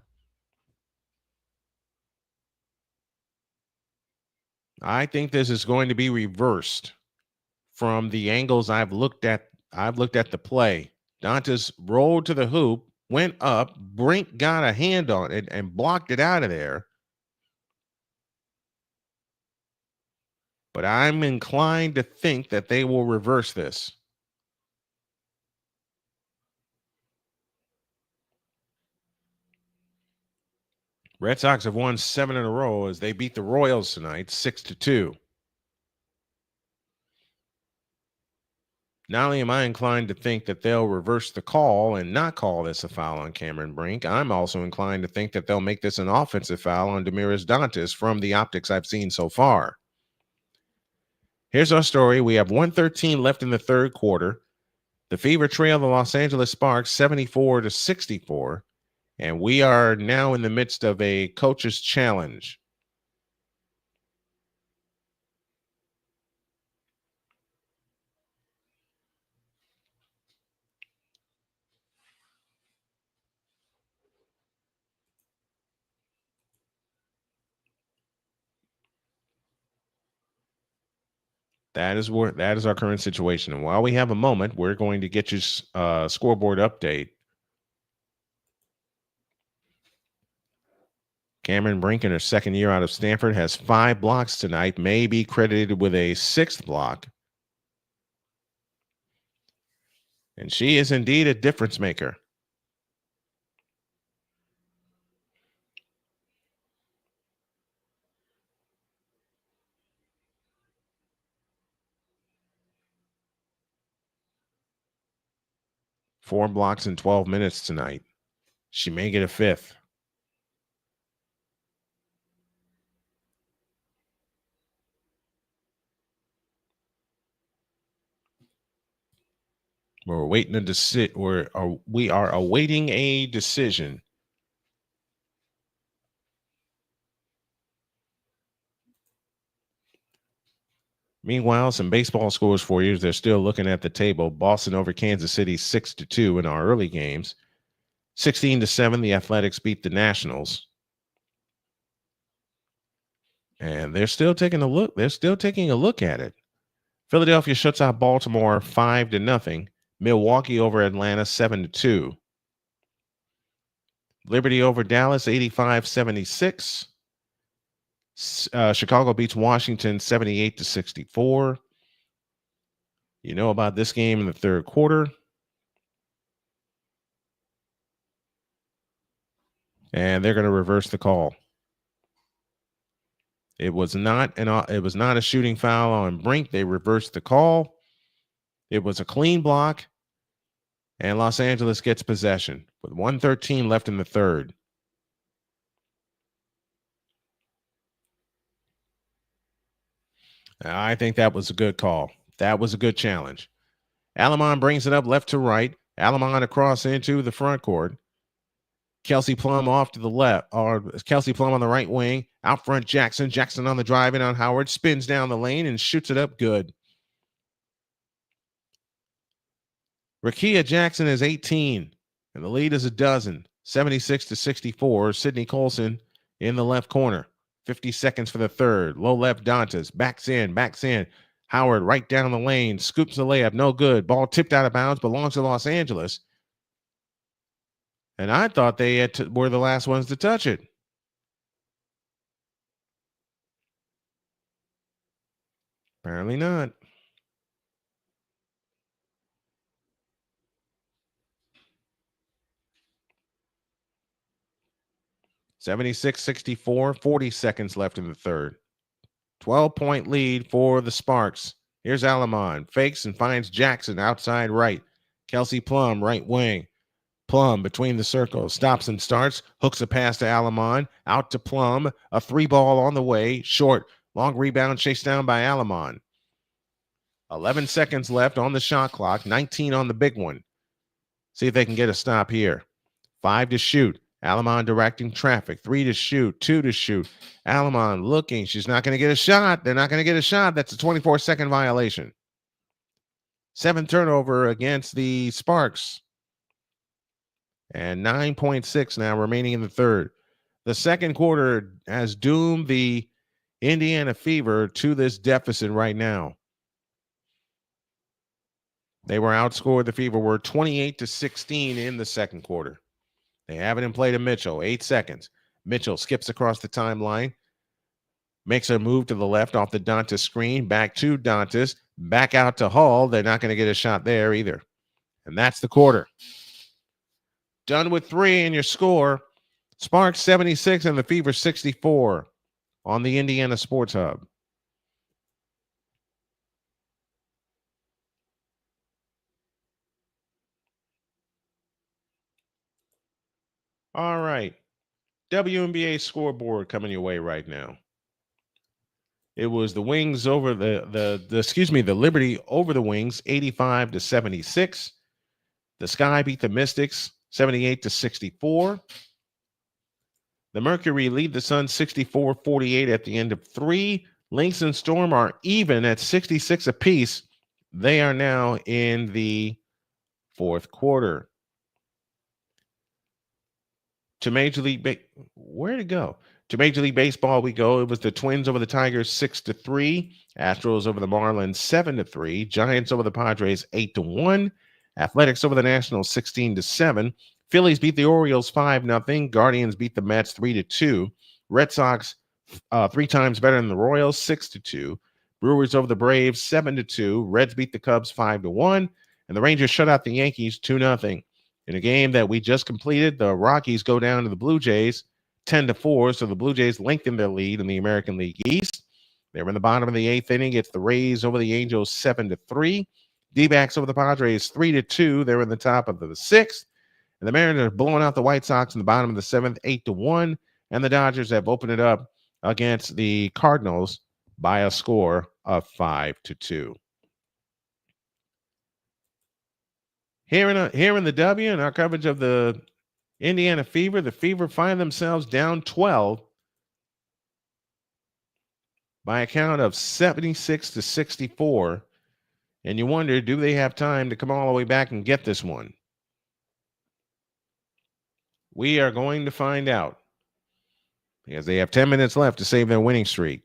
I think this is going to be reversed from the angles I've looked at the play. Dantes rolled to the hoop, went up. Brink got a hand on it and blocked it out of there. But I'm inclined to think that they will reverse this. Red Sox have won 7 in a row as they beat the Royals tonight, 6-2. Not only am I inclined to think that they'll reverse the call and not call this a foul on Cameron Brink, I'm also inclined to think that they'll make this an offensive foul on Damiris Dantes from the optics I've seen so far. Here's our story. We have 1:13 left in the third quarter. The Fever trail the Los Angeles Sparks 74-64. And we are now in the midst of a coach's challenge. That is our current situation. And while we have a moment, we're going to get you scoreboard update. Cameron Brink, in her second year out of Stanford, has 5 blocks tonight, may be credited with a 6th block. And she is indeed a difference maker. Four blocks in 12 minutes tonight. She may get a 5th. We're waiting we are awaiting a decision. Meanwhile, some baseball scores for you. They're still looking at the table. Boston over Kansas City 6-2 in our early games. 16-7, the Athletics beat the Nationals. And they're still taking a look. They're still taking a look at it. Philadelphia shuts out Baltimore 5-0. Milwaukee over Atlanta 7-2. Liberty over Dallas 85-76. Chicago beats Washington 78-64. You know about this game in the third quarter. And they're going to reverse the call. It was not a shooting foul on Brink. They reversed the call. It was a clean block. And Los Angeles gets possession with 1:13 left in the third. I think that was a good call. That was a good challenge. Alamon brings it up left to right. Alamon across into the front court. Kelsey Plum off to the left, or Kelsey Plum on the right wing. Out front, Jackson. Jackson on the drive in on Howard. Spins down the lane and shoots it up good. Rakia Jackson is 18, and the lead is a dozen. 76-64. Sydney Colson in the left corner. 50 seconds for the third. Low left Dantes. Backs in. Howard right down the lane, scoops the layup, no good. Ball tipped out of bounds, belongs to Los Angeles. And I thought they were the last ones to touch it. Apparently not. (76-64), 40 seconds left in the third. 12-point lead for the Sparks. Here's Alamon. Fakes and finds Jackson outside right. Kelsey Plum, right wing. Plum between the circles. Stops and starts. Hooks a pass to Alamon. Out to Plum. A 3-ball on the way. Short. Long rebound chased down by Alamon. 11 seconds left on the shot clock. 19 on the big one. See if they can get a stop here. 5 to shoot. Alamon directing traffic. 3 to shoot. 2 to shoot. Alamon looking. She's not going to get a shot. They're not going to get a shot. That's a 24-second violation. 7 turnover against the Sparks. And 9.6 now remaining in the third. The second quarter has doomed the Indiana Fever to this deficit right now. They were outscored. The Fever were 28-16 in the second quarter. They have it in play to Mitchell. 8 seconds. Mitchell skips across the timeline. Makes a move to the left off the Dantas screen. Back to Dantas. Back out to Hull. They're not going to get a shot there either. And that's the quarter. Done with 3 in your score. Sparks 76 and the Fever 64 on the Indiana Sports Hub. All right. WNBA scoreboard coming your way right now. It was the Wings over the Liberty over the Wings 85-76. The Sky beat the Mystics 78-64. The Mercury lead the Sun 64-48 at the end of 3. Lynx and Storm are even at 66 apiece. They are now in the fourth quarter. To Major League where'd it go? To Major League Baseball we go. It was the Twins over the Tigers 6-3. Astros over the Marlins 7-3. Giants over the Padres 8-1. Athletics over the Nationals 16-7. Phillies beat the Orioles 5-0. Guardians beat the Mets 3-2. Red Sox 3 times better than the Royals 6-2. Brewers over the Braves 7-2. Reds beat the Cubs 5-1. And the Rangers shut out the Yankees 2-0. In a game that we just completed, the Rockies go down to the Blue Jays 10-4. So the Blue Jays lengthen their lead in the American League East. They're in the bottom of the 8th inning. It's the Rays over the Angels 7-3. D-backs over the Padres 3-2. They're in the top of the 6th. And the Mariners blowing out the White Sox in the bottom of the 7th 8-1. And the Dodgers have opened it up against the Cardinals by a score of 5-2. Here in the W, in our coverage of the Indiana Fever, the Fever find themselves down 12 by a count of 76-64. And you wonder, do they have time to come all the way back and get this one? We are going to find out because they have 10 minutes left to save their winning streak.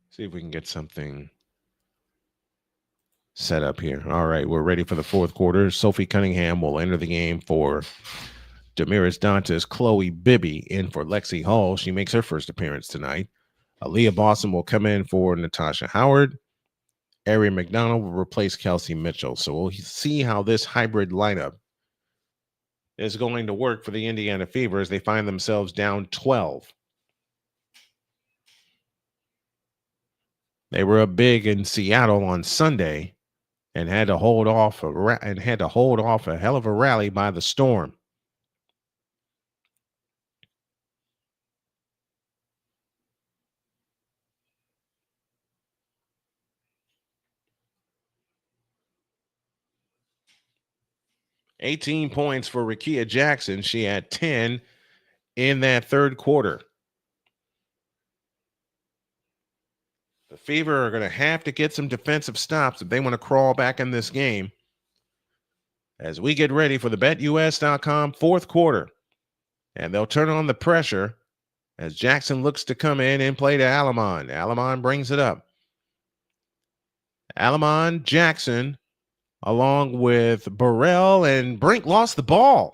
See if we can get something set up here. All right, we're ready for the fourth quarter. Sophie Cunningham will enter the game for Damiris Dantas. Chloe Bibby in for Lexi Hall. She makes her first appearance tonight. Aaliyah Boston will come in for Natasha Howard. Ari McDonald will replace Kelsey Mitchell. So we'll see how this hybrid lineup is going to work for the Indiana Fever as they find themselves down 12. They were up big in Seattle on Sunday and had to hold off a hell of a rally by the Storm. $18 points for Rakia Jackson. She had 10 in that third quarter. The Fever are going to have to get some defensive stops if they want to crawl back in this game as we get ready for the BetUS.com fourth quarter. And they'll turn on the pressure as Jackson looks to come in and play to Alamon. Alamon brings it up. Alamon, Jackson, along with Burrell, and Brink lost the ball.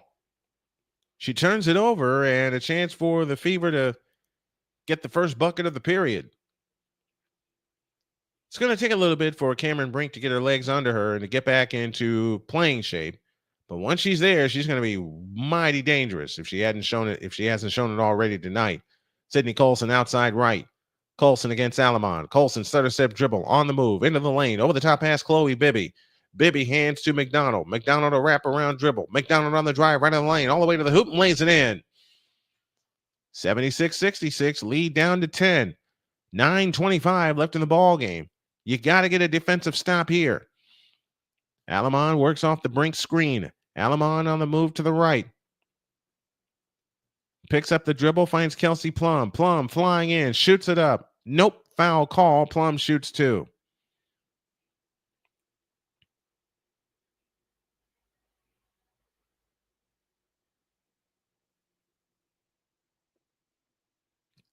She turns it over, and a chance for the Fever to get the first bucket of the period. It's going to take a little bit for Cameron Brink to get her legs under her and to get back into playing shape. But once she's there, she's going to be mighty dangerous if she hasn't shown it already tonight. Sydney Colson outside right. Colson against Alamon. Colson stutter step dribble on the move into the lane. Over the top pass, Chloe Bibby. Bibby hands to McDonald. McDonald a wraparound dribble. McDonald on the drive right in the lane, all the way to the hoop and lays it in. 76-66, lead down to 10. 9:25 left in the ball game. You got to get a defensive stop here. Alamon works off the Brink screen. Alamon on the move to the right. Picks up the dribble, finds Kelsey Plum. Plum flying in, shoots it up. Nope, foul call. Plum shoots two.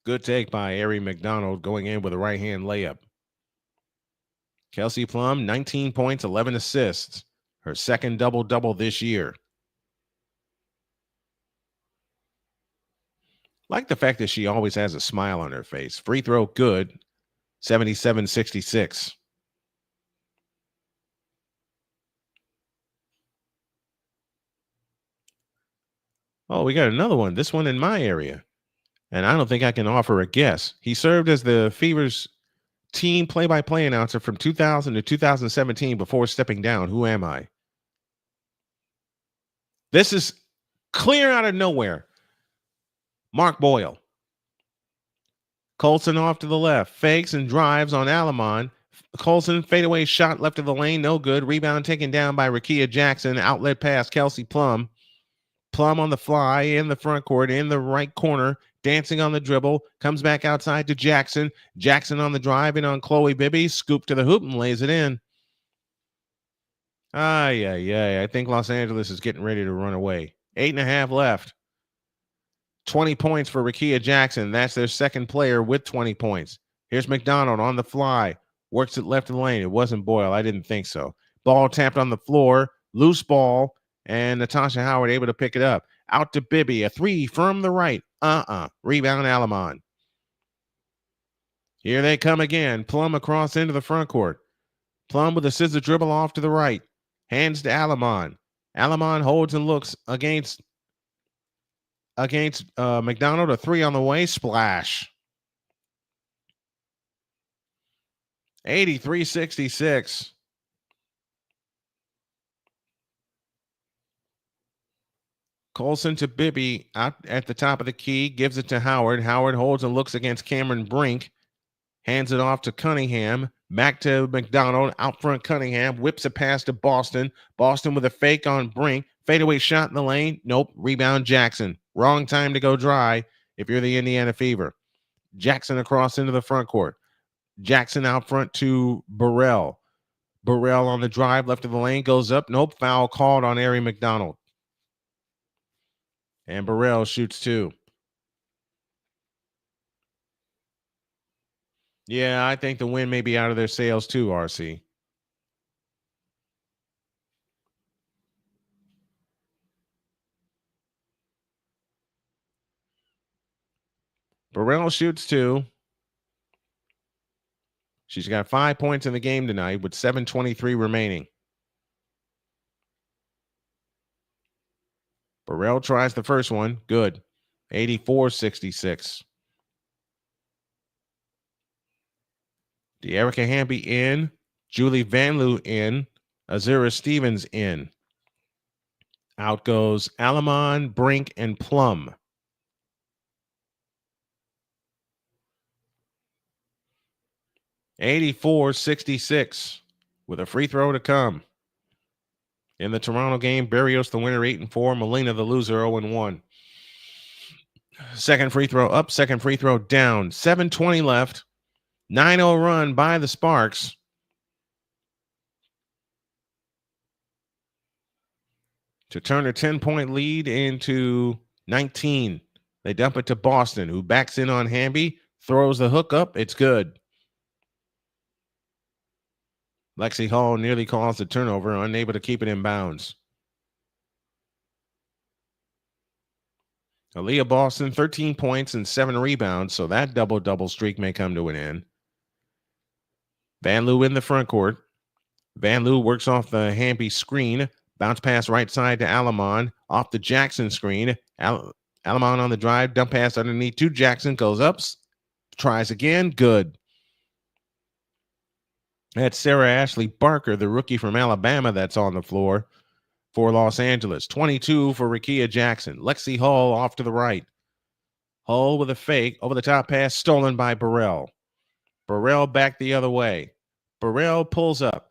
Good take by Ari McDonald going in with a right-hand layup. Kelsey Plum, 19 points, 11 assists. Her second double-double this year. Like the fact that she always has a smile on her face. Free throw good, 77-66. Oh, we got another one. This one in my area. And I don't think I can offer a guess. He served as the Fever's team play-by-play announcer from 2000 to 2017 before stepping down. Who am I? This is clear out of nowhere. Mark Boyle. Colson off to the left. Fakes and drives on Alamon. Colson fadeaway shot left of the lane. No good. Rebound taken down by Rakia Jackson. Outlet pass Kelsey Plum. Plum on the fly in the front court in the right corner. Dancing on the dribble. Comes back outside to Jackson. Jackson on the drive in on Chloe Bibby. Scoop to the hoop and lays it in. I think Los Angeles is getting ready to run away. 8.5 left. 20 points for Rakia Jackson. That's their second player with 20 points. Here's McDonald on the fly. Works it left of the lane. It wasn't Boyle. I didn't think so. Ball tapped on the floor. Loose ball. And Natasha Howard able to pick it up. Out to Bibby. A three from the right. Rebound Alamon. Here they come again. Plum across into the front court. Plum with a scissor dribble off to the right. Hands to Alamon. Alamon holds and looks against McDonald. A three on the way. Splash. 83-66. Colson to Bibby out at the top of the key. Gives it to Howard. Howard holds and looks against Cameron Brink. Hands it off to Cunningham. Back to McDonald. Out front Cunningham. Whips a pass to Boston. Boston with a fake on Brink. Fadeaway shot in the lane. Nope. Rebound Jackson. Wrong time to go dry if you're the Indiana Fever. Jackson across into the front court. Jackson out front to Burrell. Burrell on the drive left of the lane. Goes up. Nope. Foul called on Ari McDonald. And Burrell shoots two. Yeah, I think the win may be out of their sails too, RC. Burrell shoots two. She's got 5 points in the game tonight with 7:23 remaining. Burrell tries the first one. Good. 84-66. De'Erica Hamby in. Julie Vanloo in. Azura Stevens in. Out goes Alamon, Brink, and Plum. $84-66 with a free throw to come. In the Toronto game, Barrios the winner 8-4, Molina the loser 0-1. Second free throw up, second free throw down. 7:20 left. 9-0 run by the Sparks. To turn a 10-point lead into 19. They dump it to Boston, who backs in on Hamby, throws the hook up. It's good. Lexi Hall nearly calls the turnover, unable to keep it in bounds. Aaliyah Boston, 13 points and 7 rebounds, so that double-double streak may come to an end. Van Loo in the front court. Van Loo works off the Hamby screen. Bounce pass right side to Alamon. Off the Jackson screen. Alamon on the drive. Dump pass underneath to Jackson. Goes up. Tries again. Good. That's Sarah Ashley Barker, the rookie from Alabama, that's on the floor for Los Angeles. 22 for Rickea Jackson. Lexi Hull off to the right. Hull with a fake. Over the top pass. Stolen by Burrell. Burrell back the other way. Burrell pulls up.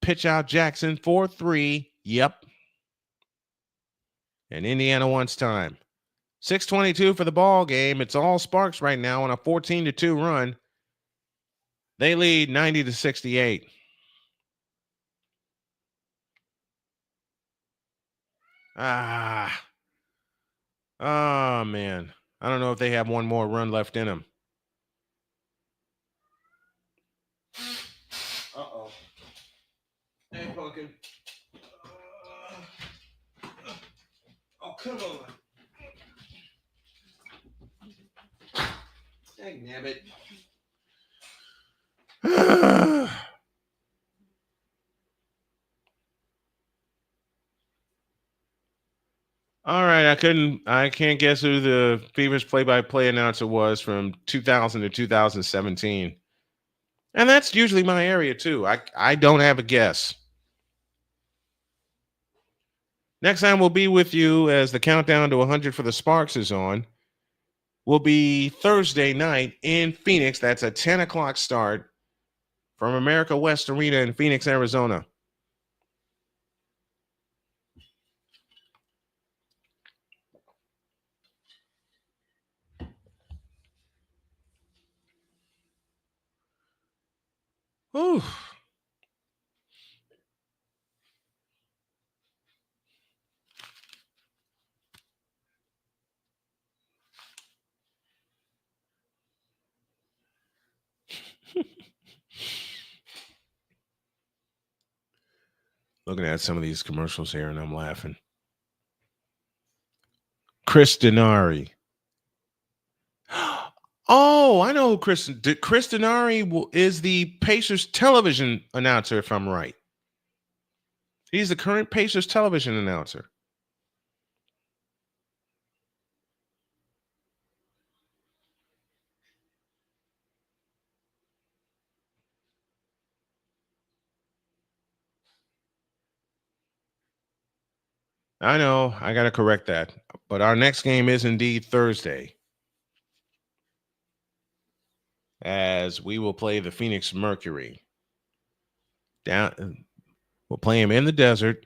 Pitch out Jackson for 3. Yep. And Indiana wants time. 6:22 for the ball game. It's all Sparks right now on a 14-2 run. They lead 90-68. Oh, man. I don't know if they have one more run left in them. Uh-oh. Hey, Pumpkin. Oh, come on. Hey, nabbit. All right, I can't guess who the Fever's play-by-play announcer was from 2000 to 2017. And that's usually my area too. I don't have a guess. Next time we'll be with you as the countdown to 100 for the Sparks is on. Will be Thursday night in Phoenix. That's a 10 o'clock start from America West Arena in Phoenix, Arizona. Ooh. Looking at some of these commercials here, and I'm laughing. Chris Denari. Oh, I know who Chris Denari is, the Pacers television announcer, if I'm right. He's the current Pacers television announcer. I know, I got to correct that. But our next game is indeed Thursday, as we will play the Phoenix Mercury. We'll play him in the desert.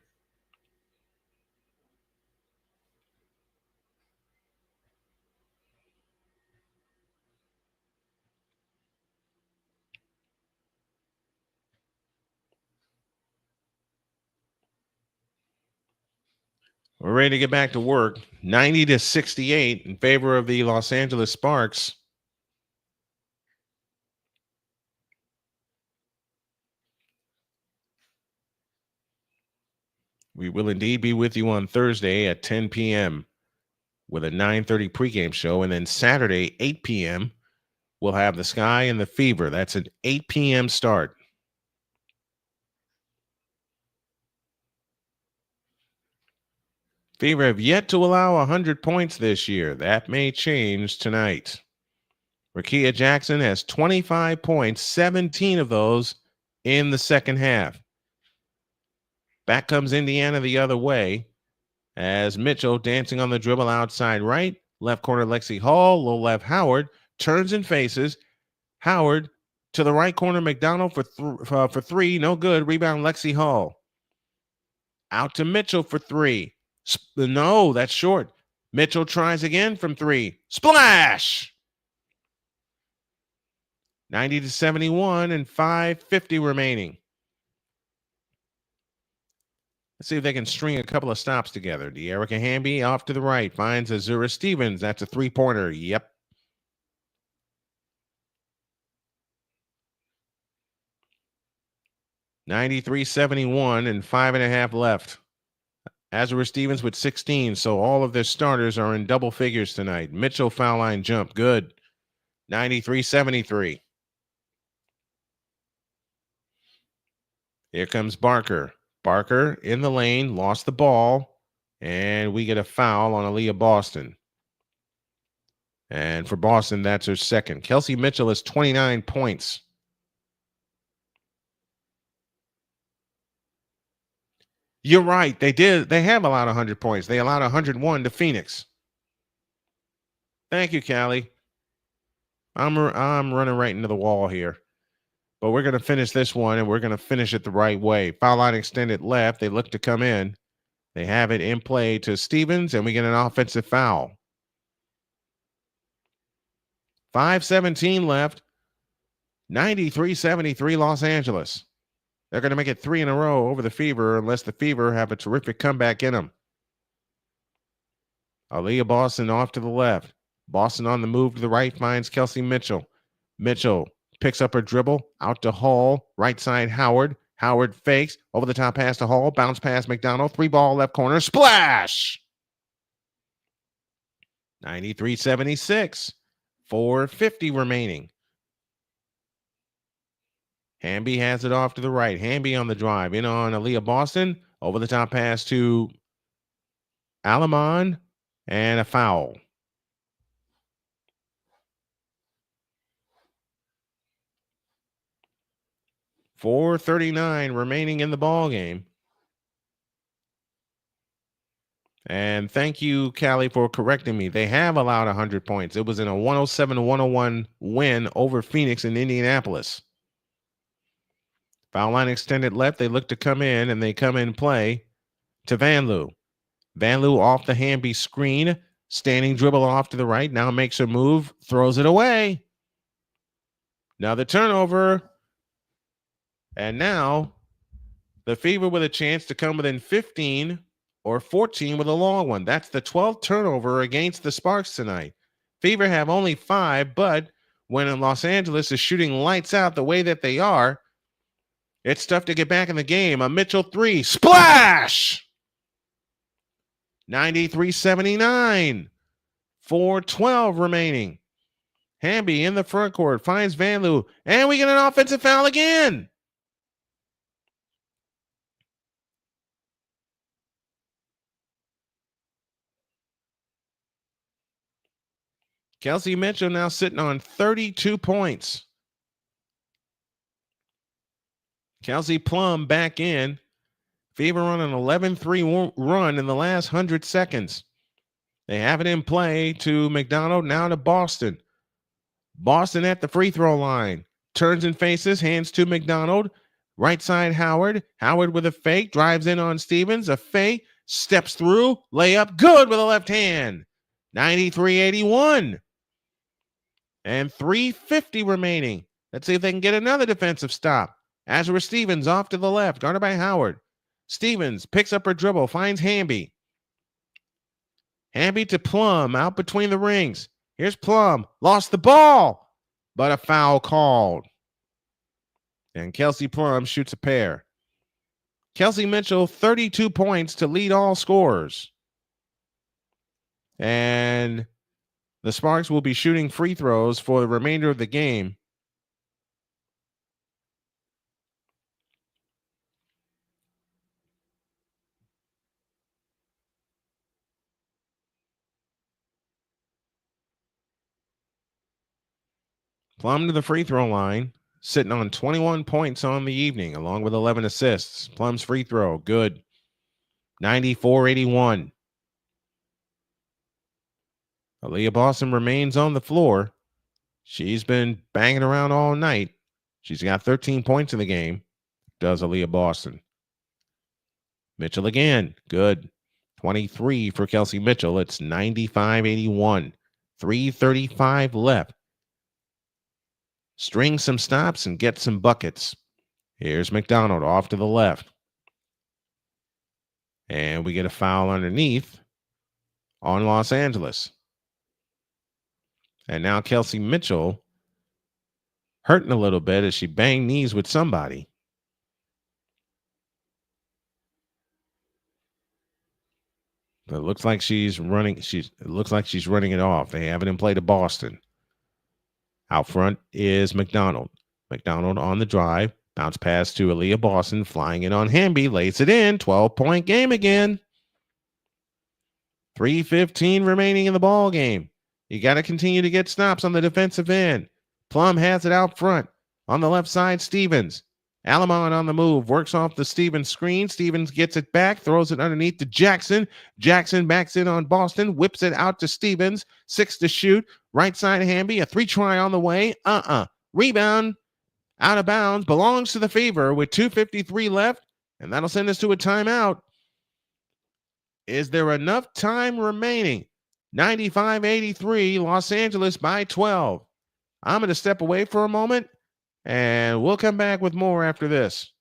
We're ready to get back to work. 90-68 in favor of the Los Angeles Sparks. We will indeed be with you on Thursday at 10 p.m. with a 9:30 pregame show. And then Saturday, 8 p.m., we'll have the Sky and the Fever. That's an 8 p.m. start. Fever have yet to allow 100 points this year. That may change tonight. Rickea Jackson has 25 points, 17 of those in the second half. Back comes Indiana the other way as Mitchell dancing on the dribble outside right. Left corner Lexi Hall, low left Howard, turns and faces. Howard to the right corner, McDonald for 3, no good. Rebound Lexi Hall. Out to Mitchell for 3. No, that's short. Mitchell tries again from 3. Splash! 90-71 and 5:50 remaining. Let's see if they can string a couple of stops together. De'Erica Hamby off to the right. Finds Azura Stevens. That's a three-pointer. Yep. $93-71 and 5.5 left. Azura Stevens with 16, so all of their starters are in double figures tonight. Mitchell foul line jump. Good. 93-73. Here comes Barker. Barker in the lane, lost the ball, and we get a foul on Aaliyah Boston. And for Boston, that's her second. Kelsey Mitchell has 29 points. You're right. They did. They have allowed 100 points. They allowed 101 to Phoenix. Thank you, Callie. I'm running right into the wall here. But we're going to finish this one, and we're going to finish it the right way. Foul line extended left. They look to come in. They have it in play to Stevens, and we get an offensive foul. 5:17 left. 93-73 Los Angeles. They're going to make it 3 in a row over the Fever unless the Fever have a terrific comeback in them. Aaliyah Boston off to the left. Boston on the move to the right finds Kelsey Mitchell. Mitchell picks up her dribble, out to Hall, right side Howard. Howard fakes, over the top pass to Hall, bounce pass McDonald, 3-ball left corner, splash! 93-76, 4:50 remaining. Hamby has it off to the right. Hamby on the drive, in on Aaliyah Boston, over the top pass to Alamon, and a foul. .439 remaining in the ball game. And thank you, Callie, for correcting me. They have allowed 100 points. It was in a 107-101 win over Phoenix in Indianapolis. Foul line extended left. They look to come in, and they come in play to Vanloo. Vanloo off the Hamby screen. Standing dribble off to the right. Now makes a move. Throws it away. Another turnover. And now the Fever with a chance to come within 15 or 14 with a long one. That's the 12th turnover against the Sparks tonight. Fever have only 5, but when Los Angeles is shooting lights out the way that they are, it's tough to get back in the game. A Mitchell 3. Splash! 93-79. 4:12 remaining. Hamby in the front court finds Vanloo, and we get an offensive foul again. Kelsey Mitchell now sitting on 32 points. Kelsey Plum back in. Fever on an 11-3 run in the last 100 seconds. They have it in play to McDonald, now to Boston. Boston at the free throw line. Turns and faces, hands to McDonald. Right side Howard. Howard with a fake, drives in on Stevens. A fake, steps through, layup, good with a left hand. 93-81. And 3:50 remaining. Let's see if they can get another defensive stop. Azura Stevens off to the left, guarded by Howard. Stevens picks up her dribble, finds Hamby. Hamby to Plum, out between the rings. Here's Plum, lost the ball, but a foul called. And Kelsey Plum shoots a pair. Kelsey Mitchell, 32 points to lead all scorers. And the Sparks will be shooting free throws for the remainder of the game. Plum to the free throw line, sitting on 21 points on the evening, along with 11 assists. Plum's free throw, good. 94-81. Aaliyah Boston remains on the floor. She's been banging around all night. She's got 13 points in the game, does Aaliyah Boston. Mitchell again, good. 23 for Kelsey Mitchell. It's 95-81. 3:35 left. string some stops and get some buckets. Here's McDonald off to the left. And we get a foul underneath on Los Angeles. And now Kelsey Mitchell hurting a little bit as she banged knees with somebody. But it looks like she's running. It looks like she's running it off. They have it in play to Boston. Out front is McDonald. McDonald on the drive. Bounce pass to Aaliyah Boston. Flying in on Hamby. Lays it in. 12-point game again. 3:15 remaining in the ball game. You got to continue to get stops on the defensive end. Plum has it out front. On the left side, Stevens. Alamon on the move. Works off the Stevens screen. Stevens gets it back. Throws it underneath to Jackson. Jackson backs in on Boston. Whips it out to Stevens. 6 to shoot. Right side Hamby. A 3-try on the way. Rebound. Out of bounds. Belongs to the Fever with 2:53 left. And that'll send us to a timeout. Is there enough time remaining? 95-83. Los Angeles by 12. I'm going to step away for a moment. And we'll come back with more after this.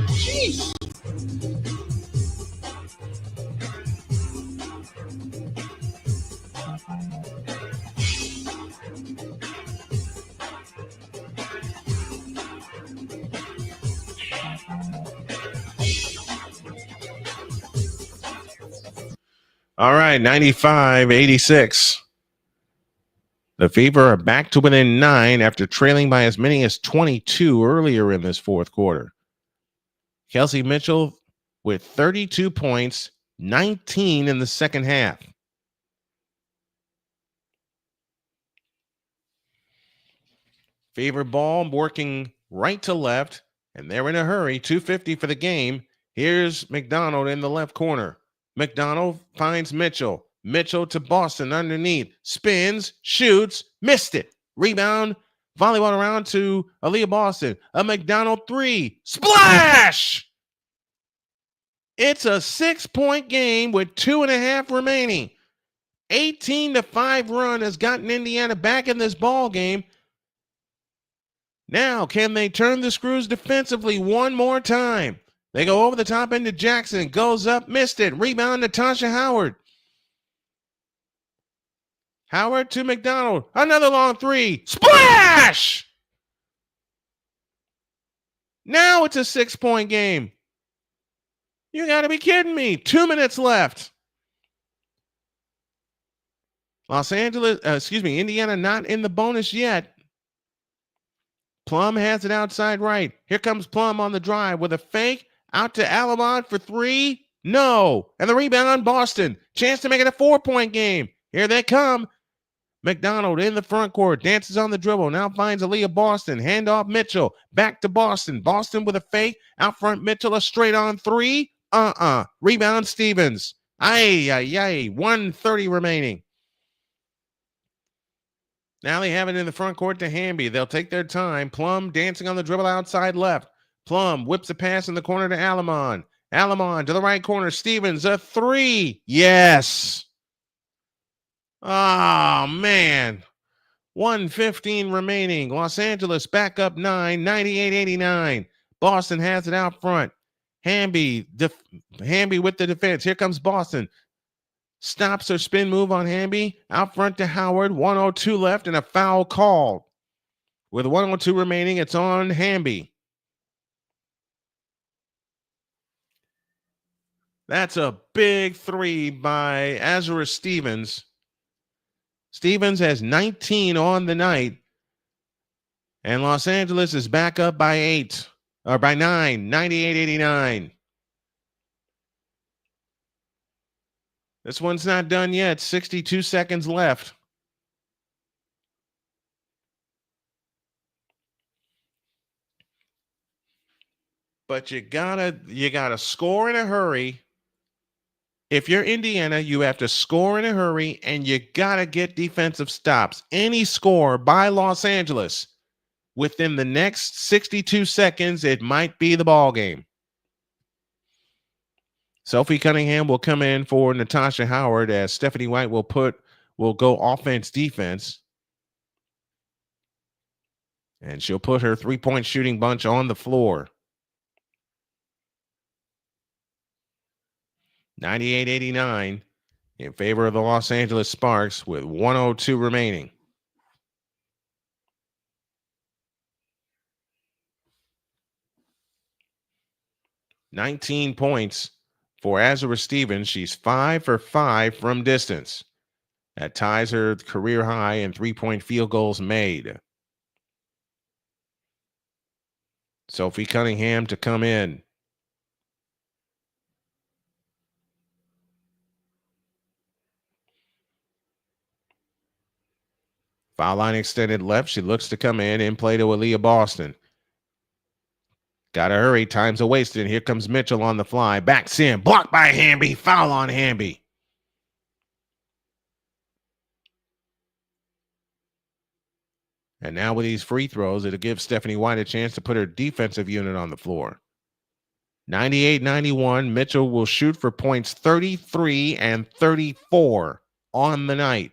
Jeez. All right, 95-86. The Fever are back to within 9 after trailing by as many as 22 earlier in this fourth quarter. Kelsey Mitchell with 32 points, 19 in the second half. Fever ball working right to left, and they're in a hurry. 2:50 for the game. Here's McDonald in the left corner. McDonald finds Mitchell. Mitchell to Boston underneath. Spins, shoots, missed it. Rebound, volleyball around to Aaliyah Boston. A McDonald 3. Splash! It's a 6-point game with 2.5 remaining. 18-5 run has gotten Indiana back in this ball game. Now, can they turn the screws defensively one more time? They go over the top into Jackson. Goes up, missed it. Rebound, Natasha Howard. Howard to McDonald. Another long 3. Splash! Now it's a 6-point game. You got to be kidding me. 2 minutes left. Indiana not in the bonus yet. Plum has it outside right. Here comes Plum on the drive with a fake. Out to Alamont for three. No. And the rebound, Boston. Chance to make it a 4-point game. Here they come. McDonald in the front court. Dances on the dribble. Now finds Aaliyah Boston. Handoff Mitchell. Back to Boston. Boston with a fake. Out front Mitchell. A straight on three. Rebound Stevens. 1:30 remaining. Now they have it in the front court to Hamby. They'll take their time. Plum dancing on the dribble outside left. Plum whips a pass in the corner to Alamon. Alamon to the right corner. Stevens, a three. Yes. Oh, man. 1:15 remaining. Los Angeles back up 9, 98-89. Boston has it out front. Hamby with the defense. Here comes Boston. Stops her spin move on Hamby. Out front to Howard. 1:02 left and a foul called. With 1:02 remaining, it's on Hamby. That's a big three by Azura Stevens. Stevens has 19 on the night. And Los Angeles is back up by 9, 98-89. This one's not done yet. 62 seconds left. But you gotta score in a hurry. If you're Indiana, you have to score in a hurry, and you gotta get defensive stops. Any score by Los Angeles within the next 62 seconds, it might be the ball game. Sophie Cunningham will come in for Natasha Howard as Stephanie White will go offense defense. And she'll put her 3-point shooting bunch on the floor. 98-89 in favor of the Los Angeles Sparks with 1:02 remaining. "19 points for Azura Stevens. She's 5 for 5 from distance. That ties her career high in 3-point field goals made. Sophie Cunningham to come in. Foul line extended left. She looks to come in play to Aaliyah Boston. Gotta hurry. Time's a wasted. Here comes Mitchell on the fly. Backs in. Blocked by Hamby. Foul on Hamby. And now with these free throws, it'll give Stephanie White a chance to put her defensive unit on the floor. 98-91. Mitchell will shoot for points 33 and 34 on the night.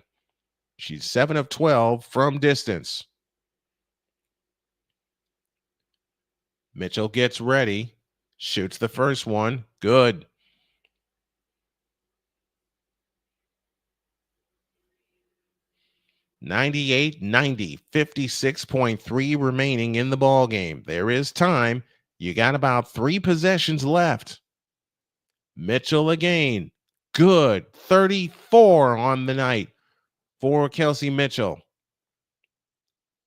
She's 7 of 12 from distance. Mitchell gets ready. Shoots the first one. Good. "98-90, 56.3 remaining in the ball game. There is time. You got about 3 possessions left. Mitchell again. Good. 34 on the night for Kelsey Mitchell.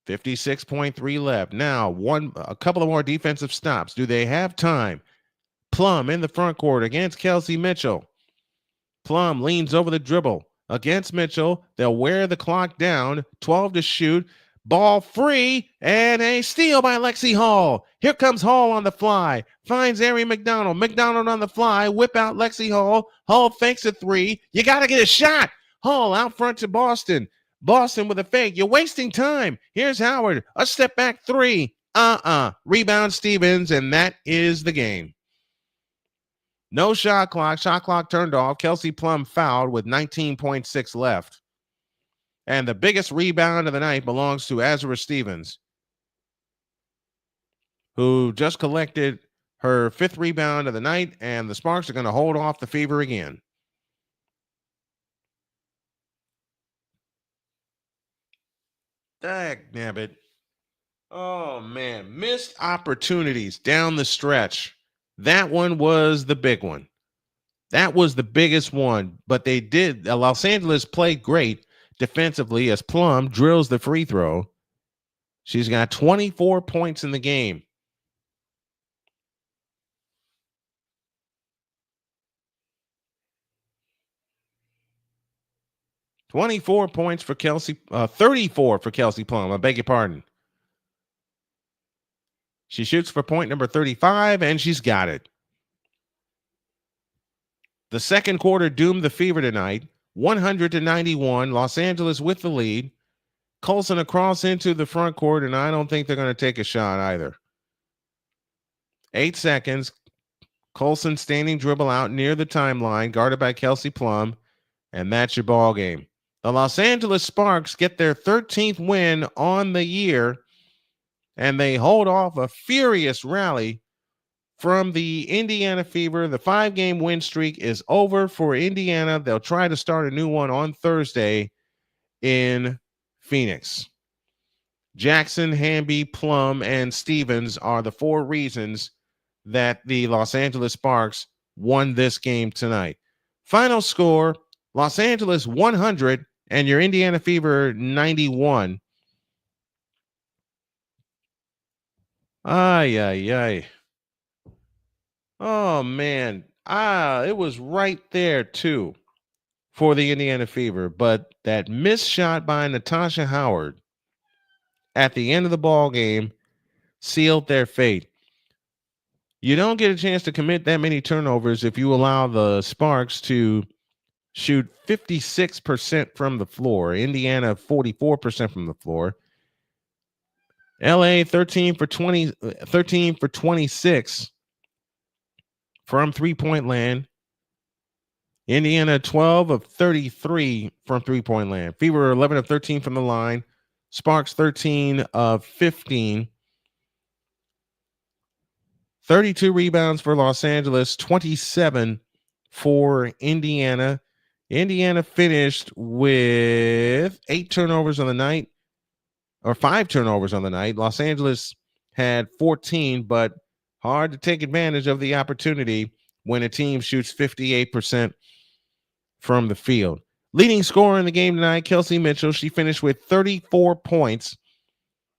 56.3 left. Now, a couple of more defensive stops. Do they have time? Plum in the front court against Kelsey Mitchell. Plum leans over the dribble against Mitchell. They'll wear the clock down. 12 to shoot. Ball free, and a steal by Lexi Hall. Here comes Hall on the fly. Finds Ari McDonald. McDonald on the fly. Whip out Lexi Hall. Hall fakes a three. You got to get a shot. Hall out front to Boston. Boston with a fake. You're wasting time. Here's Howard. A step back three. Rebound Stevens, and that is the game. No shot clock. Shot clock turned off. Kelsey Plum fouled with 19.6 left. And the biggest rebound of the night belongs to Azura Stevens, who just collected her 5th rebound of the night, and the Sparks are going to hold off the Fever again. Dagnabbit. Oh, man. Missed opportunities down the stretch. That one was the big one. That was the biggest one, but they did. Los Angeles played great defensively as Plum drills the free throw. She's got 24 points in the game. $24 points for Kelsey, 34 for Kelsey Plum. I beg your pardon. She shoots for point number 35, and she's got it. The second quarter doomed the Fever tonight, 100-91. Los Angeles with the lead. Colson across into the front court, and I don't think they're going to take a shot either. 8 seconds. Colson standing dribble out near the timeline, guarded by Kelsey Plum, and that's your ball game. The Los Angeles Sparks get their 13th win on the year, and they hold off a furious rally from the Indiana Fever. The 5-game win streak is over for Indiana. They'll try to start a new one on Thursday in Phoenix. Jackson, Hamby, Plum, and Stevens are the 4 reasons that the Los Angeles Sparks won this game tonight. Final score, Los Angeles 100 and your Indiana Fever 91. Ay, ay, ay. Oh, man. It was right there, too, for the Indiana Fever. But that missed shot by Natasha Howard at the end of the ball game sealed their fate. You don't get a chance to commit that many turnovers if you allow the Sparks to shoot 56% from the floor. Indiana, 44% from the floor. LA, 13 for 26 from three-point land. Indiana, 12 of 33 from three-point land. Fever, 11 of 13 from the line. Sparks, 13 of 15. 32 rebounds for Los Angeles, 27 for Indiana. Indiana finished with 8 turnovers on the night, or 5 turnovers on the night. Los Angeles had 14, but hard to take advantage of the opportunity when a team shoots 58% from the field. Leading scorer in the game tonight, Kelsey Mitchell. She finished with 34 points.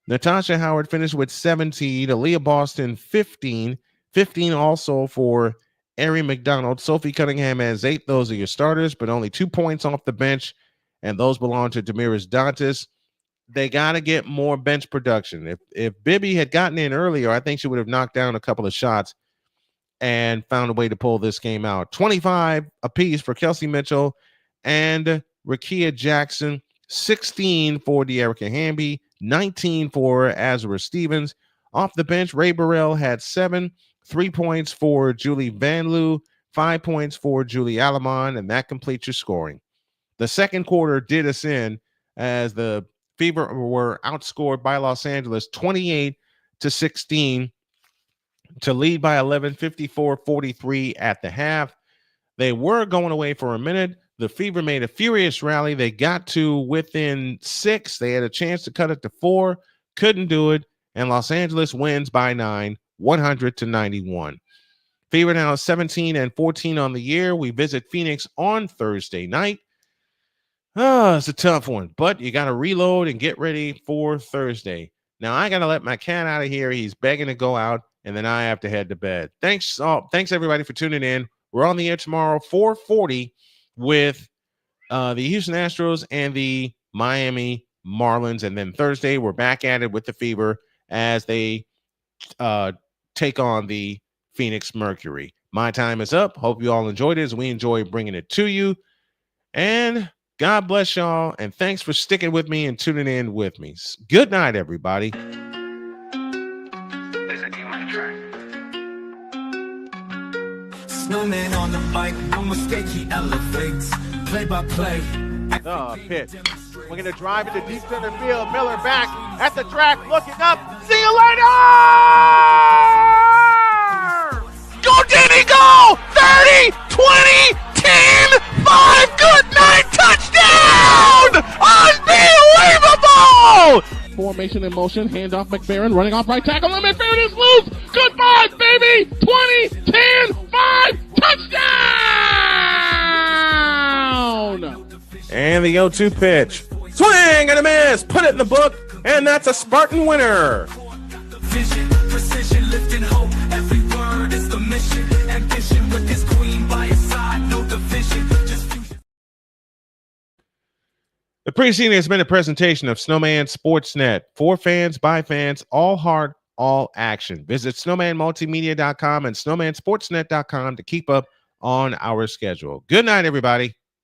Natasha Howard finished with 17. Aaliyah Boston, 15. 15 also for Ari McDonald. Sophie Cunningham has 8. Those are your starters, but only 2 points off the bench, and those belong to Damiris Dantas. They got to get more bench production. If Bibby had gotten in earlier, I think she would have knocked down a couple of shots and found a way to pull this game out. 25 apiece for Kelsey Mitchell and Rakia Jackson. 16 for De'Erica Hamby. 19 for Azra Stevens. Off the bench, Ray Burrell had 7. 3 points for Julie Van Loo. 5 points for Julie Alamon, and that completes your scoring. The second quarter did us in as the Fever were outscored by Los Angeles 28-16 to lead by 11, 54-43 at the half. They were going away for a minute. The Fever made a furious rally. They got to within 6. They had a chance to cut it to 4, couldn't do it, and Los Angeles wins by 9, 100-91. Fever now 17-14 on the year. We visit Phoenix on Thursday night. It's a tough one, but you got to reload and get ready for Thursday. Now, I got to let my cat out of here. He's begging to go out, and then I have to head to bed. Thanks, everybody, for tuning in. We're on the air tomorrow, 4:40, with the Houston Astros and the Miami Marlins. And then Thursday, we're back at it with the Fever as they take on the Phoenix Mercury. My time is up. Hope you all enjoyed it as we enjoy bringing it to you. And God bless y'all, and thanks for sticking with me and tuning in with me. Good night, everybody. Snowman on the mic, no mistake, he elevates. Play by play. Pitch. We're going to drive into deep center field. Miller back at the track, looking up. See you later! Go, Denny, go! 30, 20, 10, 5, good night, touchdown! Unbelievable! Formation in motion, handoff McFerrin, running off right tackle, and McFerrin is loose! Goodbye, baby! 20, 10, Touchdown! And the 0-2 pitch. Swing and a miss. Put it in the book. And that's a Spartan winner. Vision, precision, lifting hope. Every word is the mission. Ambition with this queen by his side. No division. Just fusion. The preceding has been a presentation of Snowman Sportsnet. For fans, by fans, all heart, all action. Visit snowmanmultimedia.com and snowmansportsnet.com to keep up on our schedule. Good night, everybody.